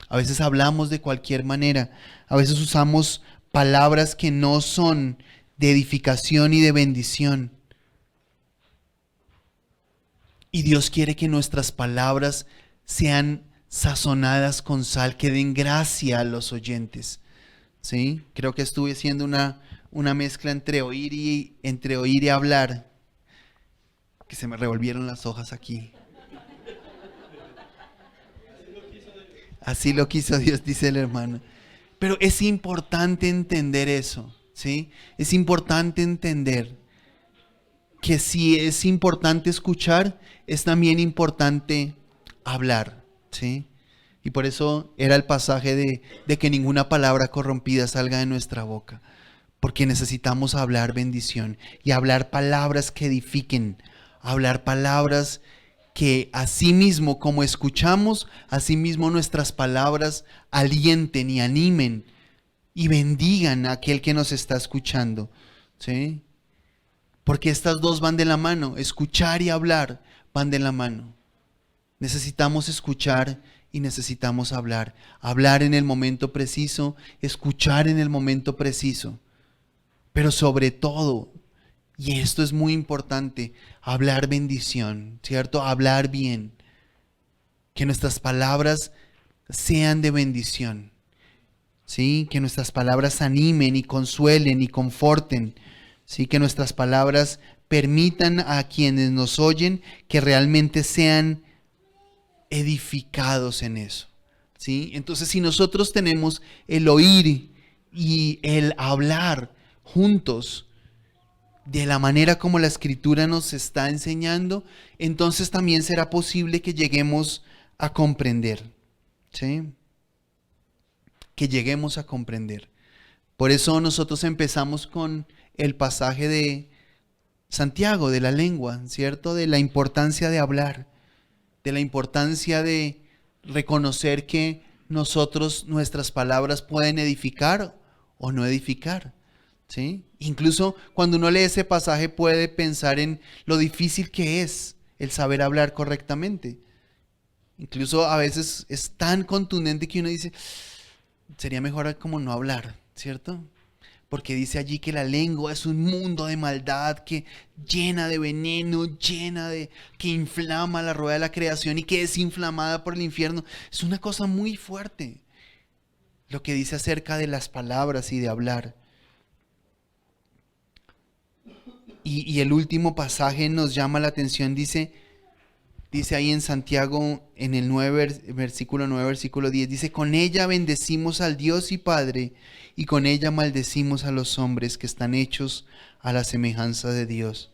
A veces hablamos de cualquier manera. A veces usamos palabras que no son de edificación y de bendición. Y Dios quiere que nuestras palabras sean sazonadas con sal, que den gracia a los oyentes. ¿Sí? Creo que estuve haciendo una mezcla entre oír y hablar, que se me revolvieron las hojas aquí. Así lo quiso Dios, dice el hermano. Pero es importante entender eso, ¿sí? Es importante entender que si es importante escuchar, es también importante hablar, ¿sí? Y por eso era el pasaje de que ninguna palabra corrompida salga de nuestra boca, porque necesitamos hablar bendición y hablar palabras que edifiquen, hablar palabras que asimismo como escuchamos, asimismo nuestras palabras alienten y animen y bendigan a aquel que nos está escuchando, ¿sí? Porque estas dos van de la mano, escuchar y hablar van de la mano. Necesitamos escuchar y necesitamos hablar. Hablar en el momento preciso, escuchar en el momento preciso. Pero sobre todo, y esto es muy importante, hablar bendición, ¿cierto? Hablar bien. Que nuestras palabras sean de bendición, ¿sí? Que nuestras palabras animen y consuelen y conforten, ¿sí? Que nuestras palabras permitan a quienes nos oyen que realmente sean edificados en eso, ¿sí? Entonces, si nosotros tenemos el oír y el hablar juntos de la manera como la Escritura nos está enseñando, entonces también será posible que lleguemos a comprender, ¿sí? Que lleguemos a comprender. Por eso nosotros empezamos con el pasaje de Santiago, de la lengua, ¿cierto? De la importancia de hablar, de la importancia de reconocer que nuestras palabras pueden edificar o no edificar, ¿sí? Incluso cuando uno lee ese pasaje puede pensar en lo difícil que es el saber hablar correctamente. Incluso a veces es tan contundente que uno dice, sería mejor como no hablar, ¿cierto? Porque dice allí que la lengua es un mundo de maldad que llena de veneno, que inflama la rueda de la creación y que es inflamada por el infierno. Es una cosa muy fuerte lo que dice acerca de las palabras y de hablar. Y el último pasaje nos llama la atención, dice ahí en Santiago, en el versículo 9, versículo 10, dice, con ella bendecimos al Dios y Padre, y con ella maldecimos a los hombres que están hechos a la semejanza de Dios.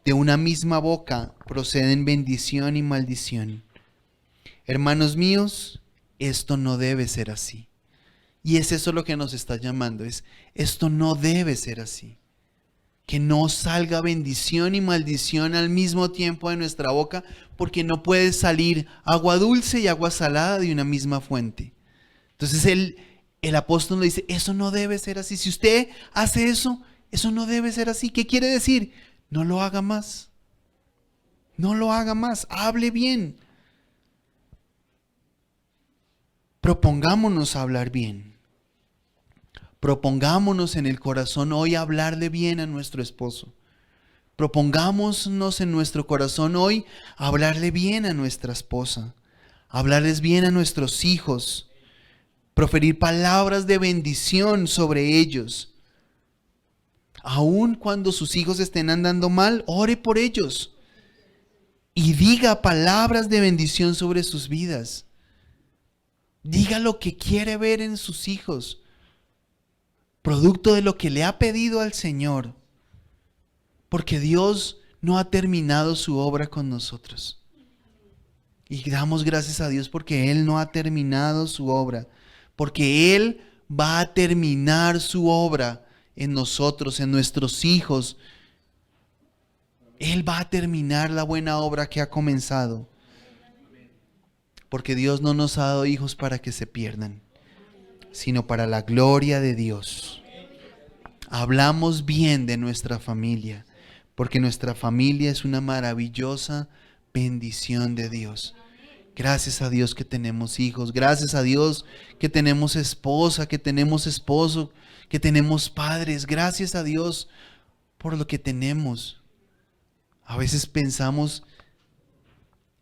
De una misma boca proceden bendición y maldición. Hermanos míos, esto no debe ser así. Y es eso lo que nos está llamando, esto no debe ser así. Que no salga bendición y maldición al mismo tiempo de nuestra boca, porque no puede salir agua dulce y agua salada de una misma fuente. Entonces el apóstol dice, eso no debe ser así. Si usted hace eso, eso no debe ser así. ¿Qué quiere decir? No lo haga más. No lo haga más. Hable bien. Propongámonos a hablar bien. Propongámonos en el corazón hoy hablarle bien a nuestro esposo. Propongámonos en nuestro corazón hoy hablarle bien a nuestra esposa. Hablarles bien a nuestros hijos. Proferir palabras de bendición sobre ellos. Aun cuando sus hijos estén andando mal, ore por ellos. Y diga palabras de bendición sobre sus vidas. Diga lo que quiere ver en sus hijos. Producto de lo que le ha pedido al Señor. Porque Dios no ha terminado su obra con nosotros. Y damos gracias a Dios porque Él no ha terminado su obra. Porque Él va a terminar su obra en nosotros, en nuestros hijos. Él va a terminar la buena obra que ha comenzado. Porque Dios no nos ha dado hijos para que se pierdan, sino para la gloria de Dios. Hablamos bien de nuestra familia, porque nuestra familia es una maravillosa bendición de Dios. Gracias a Dios que tenemos hijos, gracias a Dios que tenemos esposa, que tenemos esposo, que tenemos padres. Gracias a Dios por lo que tenemos. A veces pensamos,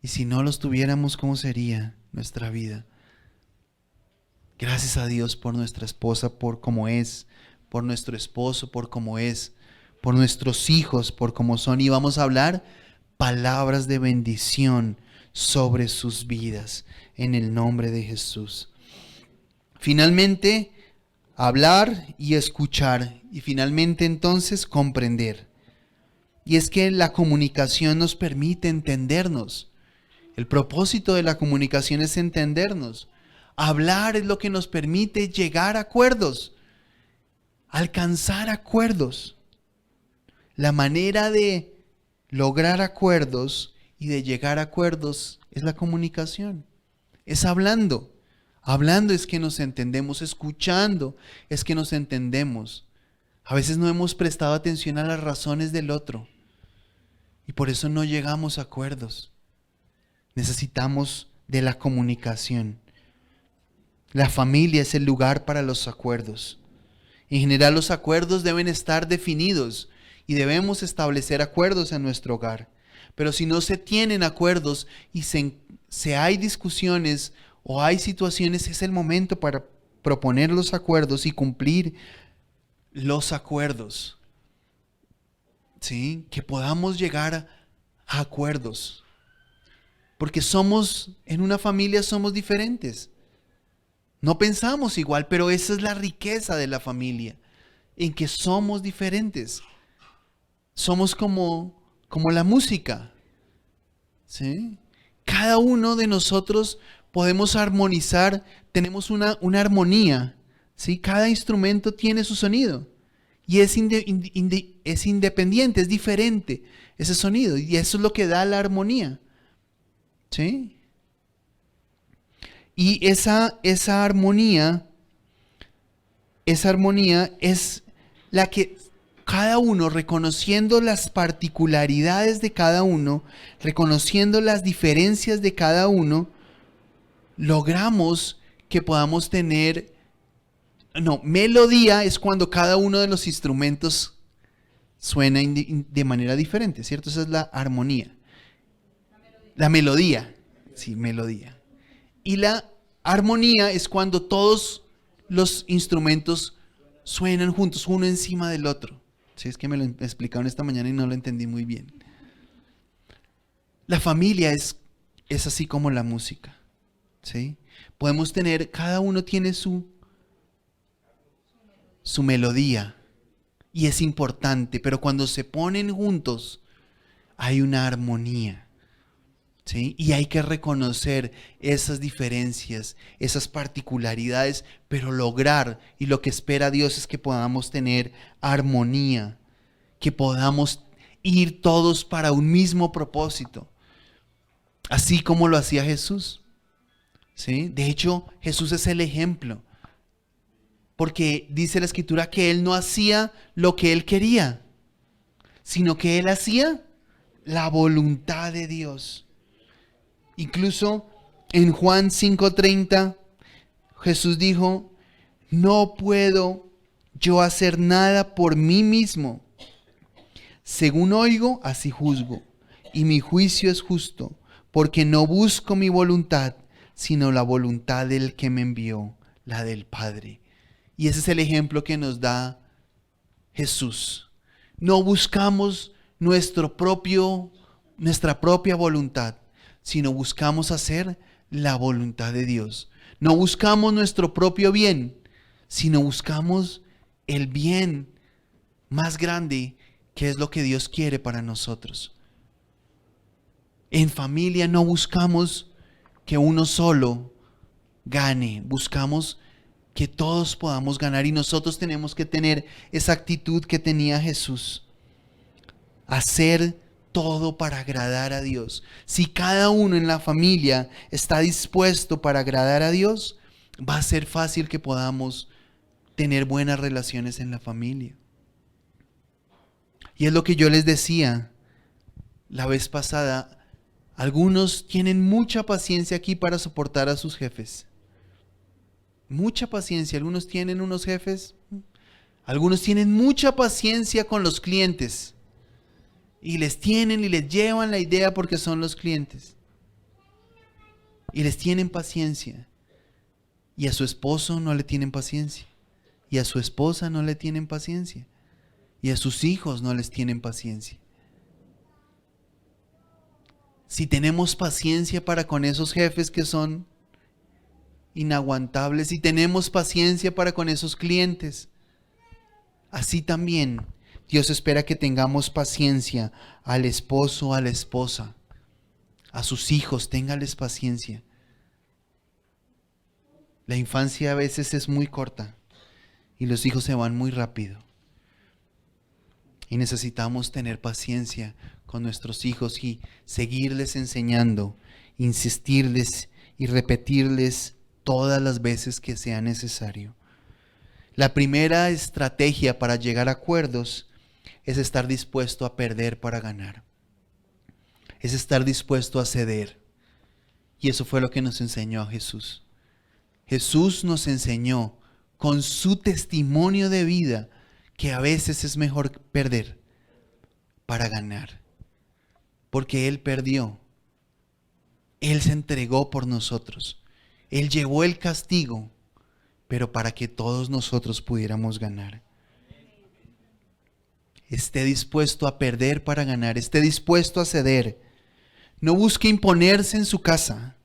¿y si no los tuviéramos, cómo sería nuestra vida? Gracias a Dios por nuestra esposa, por cómo es, por nuestro esposo, por cómo es, por nuestros hijos, por cómo son. Y vamos a hablar palabras de bendición sobre sus vidas, en el nombre de Jesús. Finalmente, hablar y escuchar. Y finalmente, entonces, comprender. Y es que la comunicación nos permite entendernos. El propósito de la comunicación es entendernos. Hablar es lo que nos permite llegar a acuerdos, alcanzar acuerdos. La manera de lograr acuerdos y de llegar a acuerdos es la comunicación. Es hablando. Hablando es que nos entendemos, escuchando es que nos entendemos. A veces no hemos prestado atención a las razones del otro y por eso no llegamos a acuerdos. Necesitamos de la comunicación. La familia es el lugar para los acuerdos. En general, los acuerdos deben estar definidos y debemos establecer acuerdos en nuestro hogar. Pero si no se tienen acuerdos y se hay discusiones o hay situaciones, es el momento para proponer los acuerdos y cumplir los acuerdos. ¿Sí? Que podamos llegar a acuerdos. Porque en una familia somos diferentes. No pensamos igual, pero esa es la riqueza de la familia, en que somos diferentes. Somos como la música, ¿sí? Cada uno de nosotros podemos armonizar, tenemos una armonía, ¿sí? Cada instrumento tiene su sonido y es independiente, es diferente ese sonido y eso es lo que da la armonía, ¿sí? Y esa armonía es la que cada uno, reconociendo las particularidades de cada uno, reconociendo las diferencias de cada uno, logramos que podamos tener, melodía es cuando cada uno de los instrumentos suena de manera diferente, ¿cierto? Esa es la armonía. La melodía, sí, melodía. Y la armonía es cuando todos los instrumentos suenan juntos, uno encima del otro. Sí, es que me lo explicaron esta mañana y no lo entendí muy bien. La familia es así como la música. ¿Sí? Podemos tener, cada uno tiene su melodía y es importante, pero cuando se ponen juntos hay una armonía. ¿Sí? Y hay que reconocer esas diferencias, esas particularidades, pero lograr, y lo que espera Dios es que podamos tener armonía, que podamos ir todos para un mismo propósito, así como lo hacía Jesús. ¿Sí? De hecho, Jesús es el ejemplo, porque dice la Escritura que Él no hacía lo que Él quería, sino que Él hacía la voluntad de Dios. Incluso en Juan 5:30, Jesús dijo: no puedo yo hacer nada por mí mismo. Según oigo, así juzgo, y mi juicio es justo, porque no busco mi voluntad, sino la voluntad del que me envió, la del Padre. Y ese es el ejemplo que nos da Jesús. No buscamos nuestra propia voluntad, sino buscamos hacer la voluntad de Dios. No buscamos nuestro propio bien, sino buscamos el bien más grande, que es lo que Dios quiere para nosotros. En familia no buscamos que uno solo gane, buscamos que todos podamos ganar, y nosotros tenemos que tener esa actitud que tenía Jesús, hacer todo para agradar a Dios. Si cada uno en la familia está dispuesto para agradar a Dios, va a ser fácil que podamos tener buenas relaciones en la familia. Y es lo que yo les decía la vez pasada. Algunos tienen mucha paciencia aquí para soportar a sus jefes. Mucha paciencia. Algunos tienen unos jefes. Algunos tienen mucha paciencia con los clientes. Y les tienen y les llevan la idea porque son los clientes. Y les tienen paciencia. Y a su esposo no le tienen paciencia. Y a su esposa no le tienen paciencia. Y a sus hijos no les tienen paciencia. Si tenemos paciencia para con esos jefes que son inaguantables, si tenemos paciencia para con esos clientes, así también Dios espera que tengamos paciencia al esposo, a la esposa, a sus hijos, téngales paciencia. La infancia a veces es muy corta y los hijos se van muy rápido. Y necesitamos tener paciencia con nuestros hijos y seguirles enseñando, insistirles y repetirles todas las veces que sea necesario. La primera estrategia para llegar a acuerdos es estar dispuesto a perder para ganar. Es estar dispuesto a ceder. Y eso fue lo que nos enseñó a Jesús. Jesús nos enseñó con su testimonio de vida que a veces es mejor perder para ganar. Porque Él perdió. Él se entregó por nosotros. Él llevó el castigo, pero para que todos nosotros pudiéramos ganar. Esté dispuesto a perder para ganar. Esté dispuesto a ceder. No busque imponerse en su casa,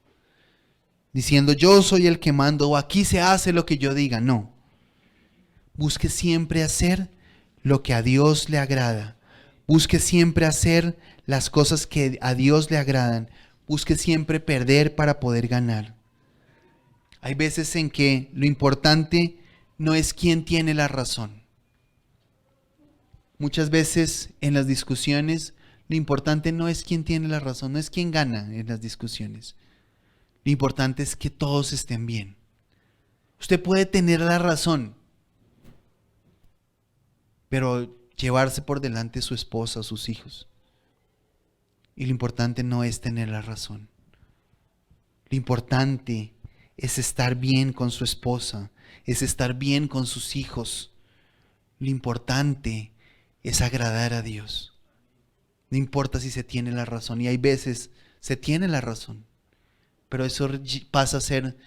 diciendo yo soy el que mando o aquí se hace lo que yo diga. No. Busque siempre hacer lo que a Dios le agrada. Busque siempre hacer las cosas que a Dios le agradan. Busque siempre perder para poder ganar. Hay veces en que lo importante no es quién tiene la razón. Muchas veces en las discusiones lo importante no es quién tiene la razón, no es quién gana en las discusiones. Lo importante es que todos estén bien. Usted puede tener la razón, pero llevarse por delante su esposa o sus hijos. Y lo importante no es tener la razón. Lo importante es estar bien con su esposa, es estar bien con sus hijos. Lo importante es agradar a Dios. No importa si se tiene la razón, y hay veces se tiene la razón, pero eso pasa a ser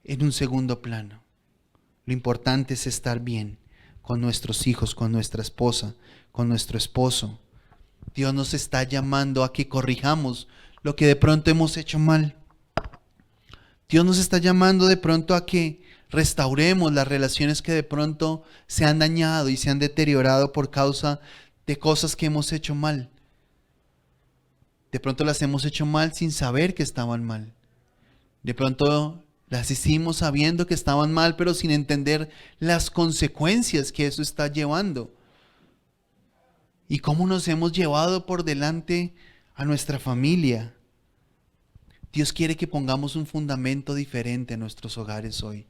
en un segundo plano. Lo importante es estar bien con nuestros hijos, con nuestra esposa, con nuestro esposo. Dios nos está llamando a que corrijamos lo que de pronto hemos hecho mal. Dios nos está llamando de pronto a que restauremos las relaciones que de pronto se han dañado y se han deteriorado por causa de cosas que hemos hecho mal. De pronto las hemos hecho mal sin saber que estaban mal. De pronto las hicimos sabiendo que estaban mal, pero sin entender las consecuencias que eso está llevando. y cómo nos hemos llevado por delante a nuestra familia. Dios quiere que pongamos un fundamento diferente en nuestros hogares hoy.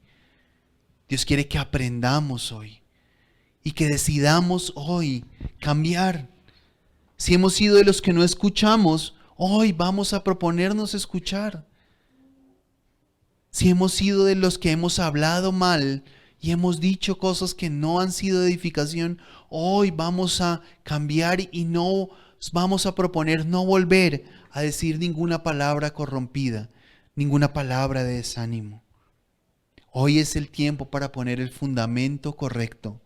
Dios quiere que aprendamos hoy y que decidamos hoy cambiar. Si hemos sido de los que no escuchamos, hoy vamos a proponernos escuchar. Si hemos sido de los que hemos hablado mal y hemos dicho cosas que no han sido de edificación, hoy vamos a cambiar y no vamos a proponer no volver a decir ninguna palabra corrompida, ninguna palabra de desánimo. Hoy es el tiempo para poner el fundamento correcto.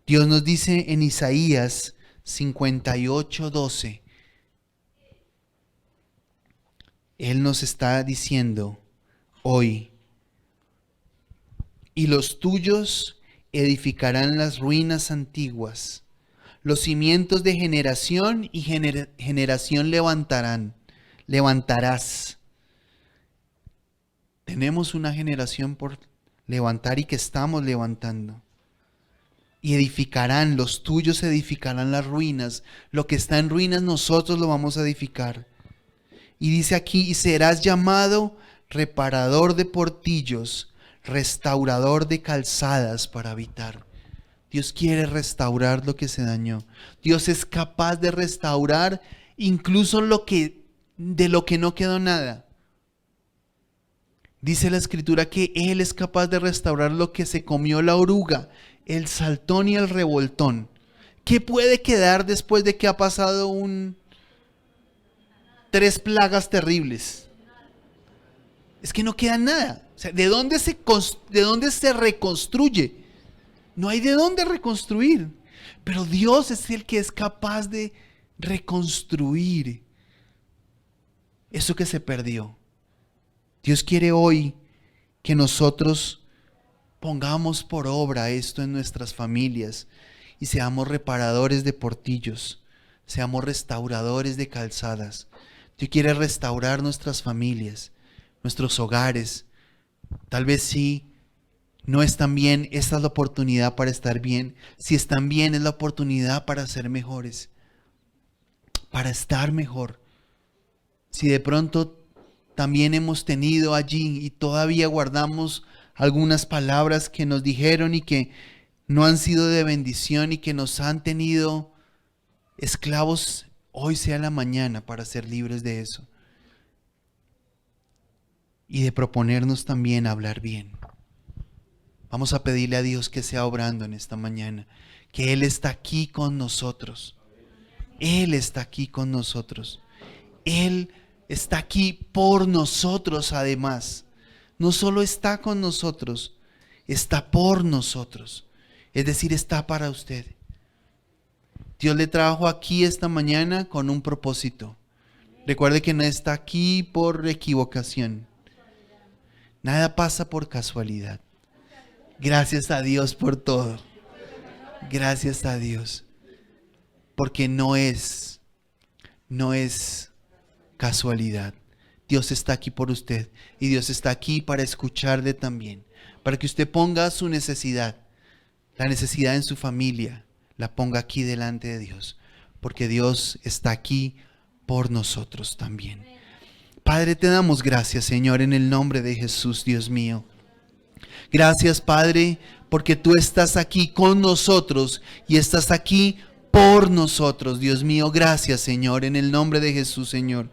Dios nos dice en Isaías 58:12, Él nos está diciendo hoy: y los tuyos edificarán las ruinas antiguas, los cimientos de generación y generación levantarás. Tenemos una generación por levantar y que estamos levantando. Y edificarán, los tuyos edificarán las ruinas. Lo que está en ruinas nosotros lo vamos a edificar. Y dice aquí: y serás llamado reparador de portillos, restaurador de calzadas para habitar. Dios quiere restaurar lo que se dañó. Dios es capaz de restaurar incluso de lo que no quedó nada. Dice la Escritura que Él es capaz de restaurar lo que se comió la oruga, el saltón y el revoltón. ¿Qué puede quedar después de que ha pasado 3 plagas terribles? Es que no queda nada. O sea, ¿de dónde se reconstruye? No hay de dónde reconstruir. Pero Dios es el que es capaz de reconstruir eso que se perdió. Dios quiere hoy que nosotros pongamos por obra esto en nuestras familias y seamos reparadores de portillos, seamos restauradores de calzadas. Dios quiere restaurar nuestras familias, nuestros hogares. Tal vez sí, no están bien, esta es la oportunidad para estar bien. Si están bien, es la oportunidad para ser mejores, para estar mejor. Si de pronto también hemos tenido allí y todavía guardamos algunas palabras que nos dijeron y que no han sido de bendición y que nos han tenido esclavos, hoy sea la mañana para ser libres de eso. Y de proponernos también hablar bien. Vamos a pedirle a Dios que sea obrando en esta mañana, que Él está aquí con nosotros. Él está aquí con nosotros. Él está aquí por nosotros además. No solo está con nosotros, está por nosotros. Es decir, está para usted. Dios le trajo aquí esta mañana con un propósito. Recuerde que no está aquí por equivocación. Nada pasa por casualidad. Gracias a Dios por todo. Gracias a Dios. Porque no es casualidad. Dios está aquí por usted y Dios está aquí para escucharle también. Para que usted ponga su necesidad, la necesidad en su familia, la ponga aquí delante de Dios. Porque Dios está aquí por nosotros también. Padre, te damos gracias, Señor, en el nombre de Jesús, Dios mío. Gracias, Padre, porque tú estás aquí con nosotros y estás aquí por nosotros, Dios mío. Gracias, Señor, en el nombre de Jesús, Señor.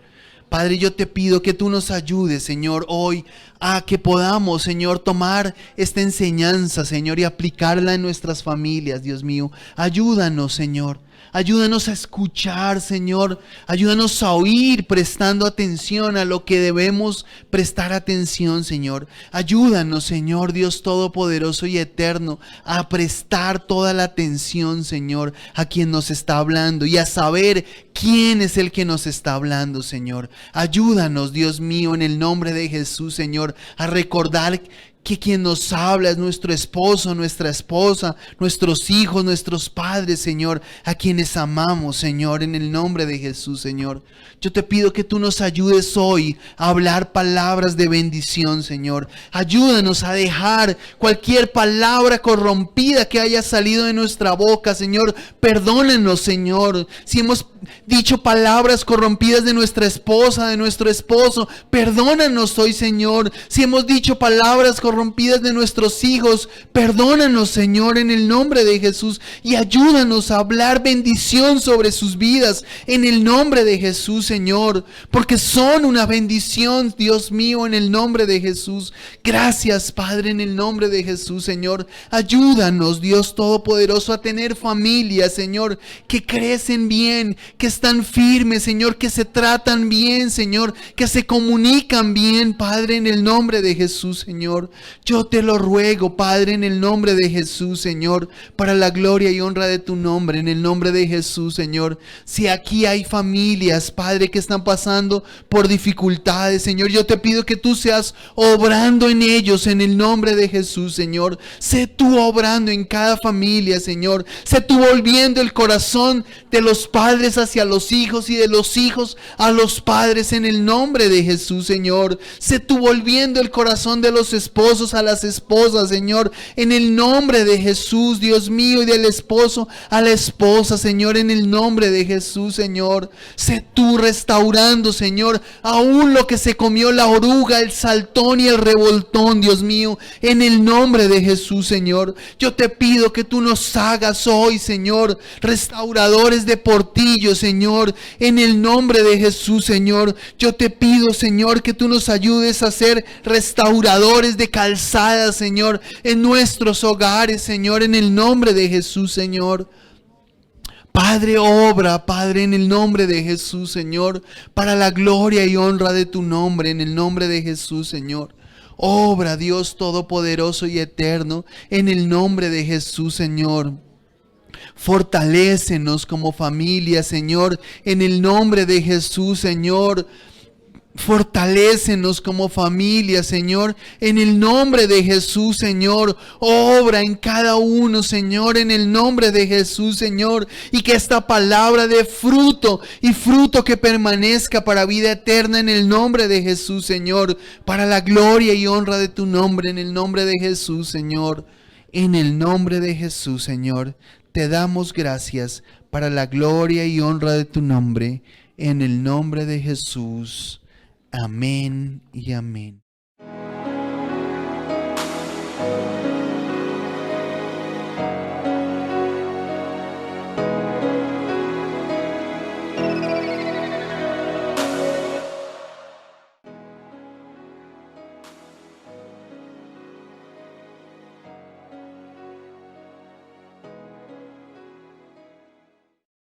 Padre, yo te pido que tú nos ayudes, Señor, hoy a que podamos, Señor, tomar esta enseñanza, Señor, y aplicarla en nuestras familias, Dios mío. Ayúdanos, Señor. Ayúdanos a escuchar, Señor. Ayúdanos a oír prestando atención a lo que debemos prestar atención, Señor. Ayúdanos, Señor, Dios Todopoderoso y Eterno, a prestar toda la atención, Señor, a quien nos está hablando y a saber quién es el que nos está hablando, Señor. Ayúdanos, Dios mío, en el nombre de Jesús, Señor, a recordar que quien nos habla es nuestro esposo, nuestra esposa, nuestros hijos, nuestros padres, Señor, a quienes amamos, Señor, en el nombre de Jesús, Señor. Yo te pido que tú nos ayudes hoy a hablar palabras de bendición, Señor. Ayúdanos a dejar cualquier palabra corrompida que haya salido de nuestra boca, Señor. Perdónanos, Señor, si hemos dicho palabras corrompidas de nuestra esposa, de nuestro esposo. Perdónanos hoy, Señor, si hemos dicho palabras corrompidas de nuestros hijos. Perdónanos, Señor, en el nombre de Jesús, y ayúdanos a hablar bendición sobre sus vidas en el nombre de Jesús, Señor, porque son una bendición, Dios mío, en el nombre de Jesús. Gracias, Padre, en el nombre de Jesús, Señor. Ayúdanos, Dios Todopoderoso, a tener familias, Señor, que crecen bien, que están firmes, Señor, que se tratan bien, Señor, que se comunican bien, Padre, en el nombre de Jesús, Señor. Yo te lo ruego, Padre, en el nombre de Jesús, Señor, para la gloria y honra de tu nombre, en el nombre de Jesús, Señor. Si aquí hay familias, Padre, que están pasando por dificultades, Señor, yo te pido que tú seas obrando en ellos, en el nombre de Jesús, Señor. Sé tú obrando en cada familia, Señor. Sé tú volviendo el corazón de los padres hacia los hijos y de los hijos a los padres, en el nombre de Jesús, Señor. Sé tú volviendo el corazón de los esposos a las esposas, Señor, en el nombre de Jesús, Dios mío, y del esposo a la esposa, Señor, en el nombre de Jesús, Señor. Sé tú restaurando, Señor, aún lo que se comió la oruga, el saltón y el revoltón, Dios mío, en el nombre de Jesús, Señor. Yo te pido que tú nos hagas hoy, Señor, restauradores de portillos, Señor, en el nombre de Jesús, Señor. Yo te pido, Señor, que tú nos ayudes a ser restauradores de calzadas, Señor, en nuestros hogares, Señor, en el nombre de Jesús, Señor. Padre, obra, Padre, en el nombre de Jesús, Señor, para la gloria y honra de tu nombre, en el nombre de Jesús, Señor. Obra, Dios Todopoderoso y Eterno, en el nombre de Jesús, Señor. Fortalécenos como familia, Señor, en el nombre de Jesús, Señor. Fortalécenos como familia, Señor, en el nombre de Jesús, Señor. Obra en cada uno, Señor, en el nombre de Jesús, Señor. Y que esta palabra dé fruto, y fruto que permanezca para vida eterna, en el nombre de Jesús, Señor. Para la gloria y honra de tu nombre, en el nombre de Jesús, Señor. En el nombre de Jesús, Señor, te damos gracias para la gloria y honra de tu nombre, en el nombre de Jesús. Amén y amén.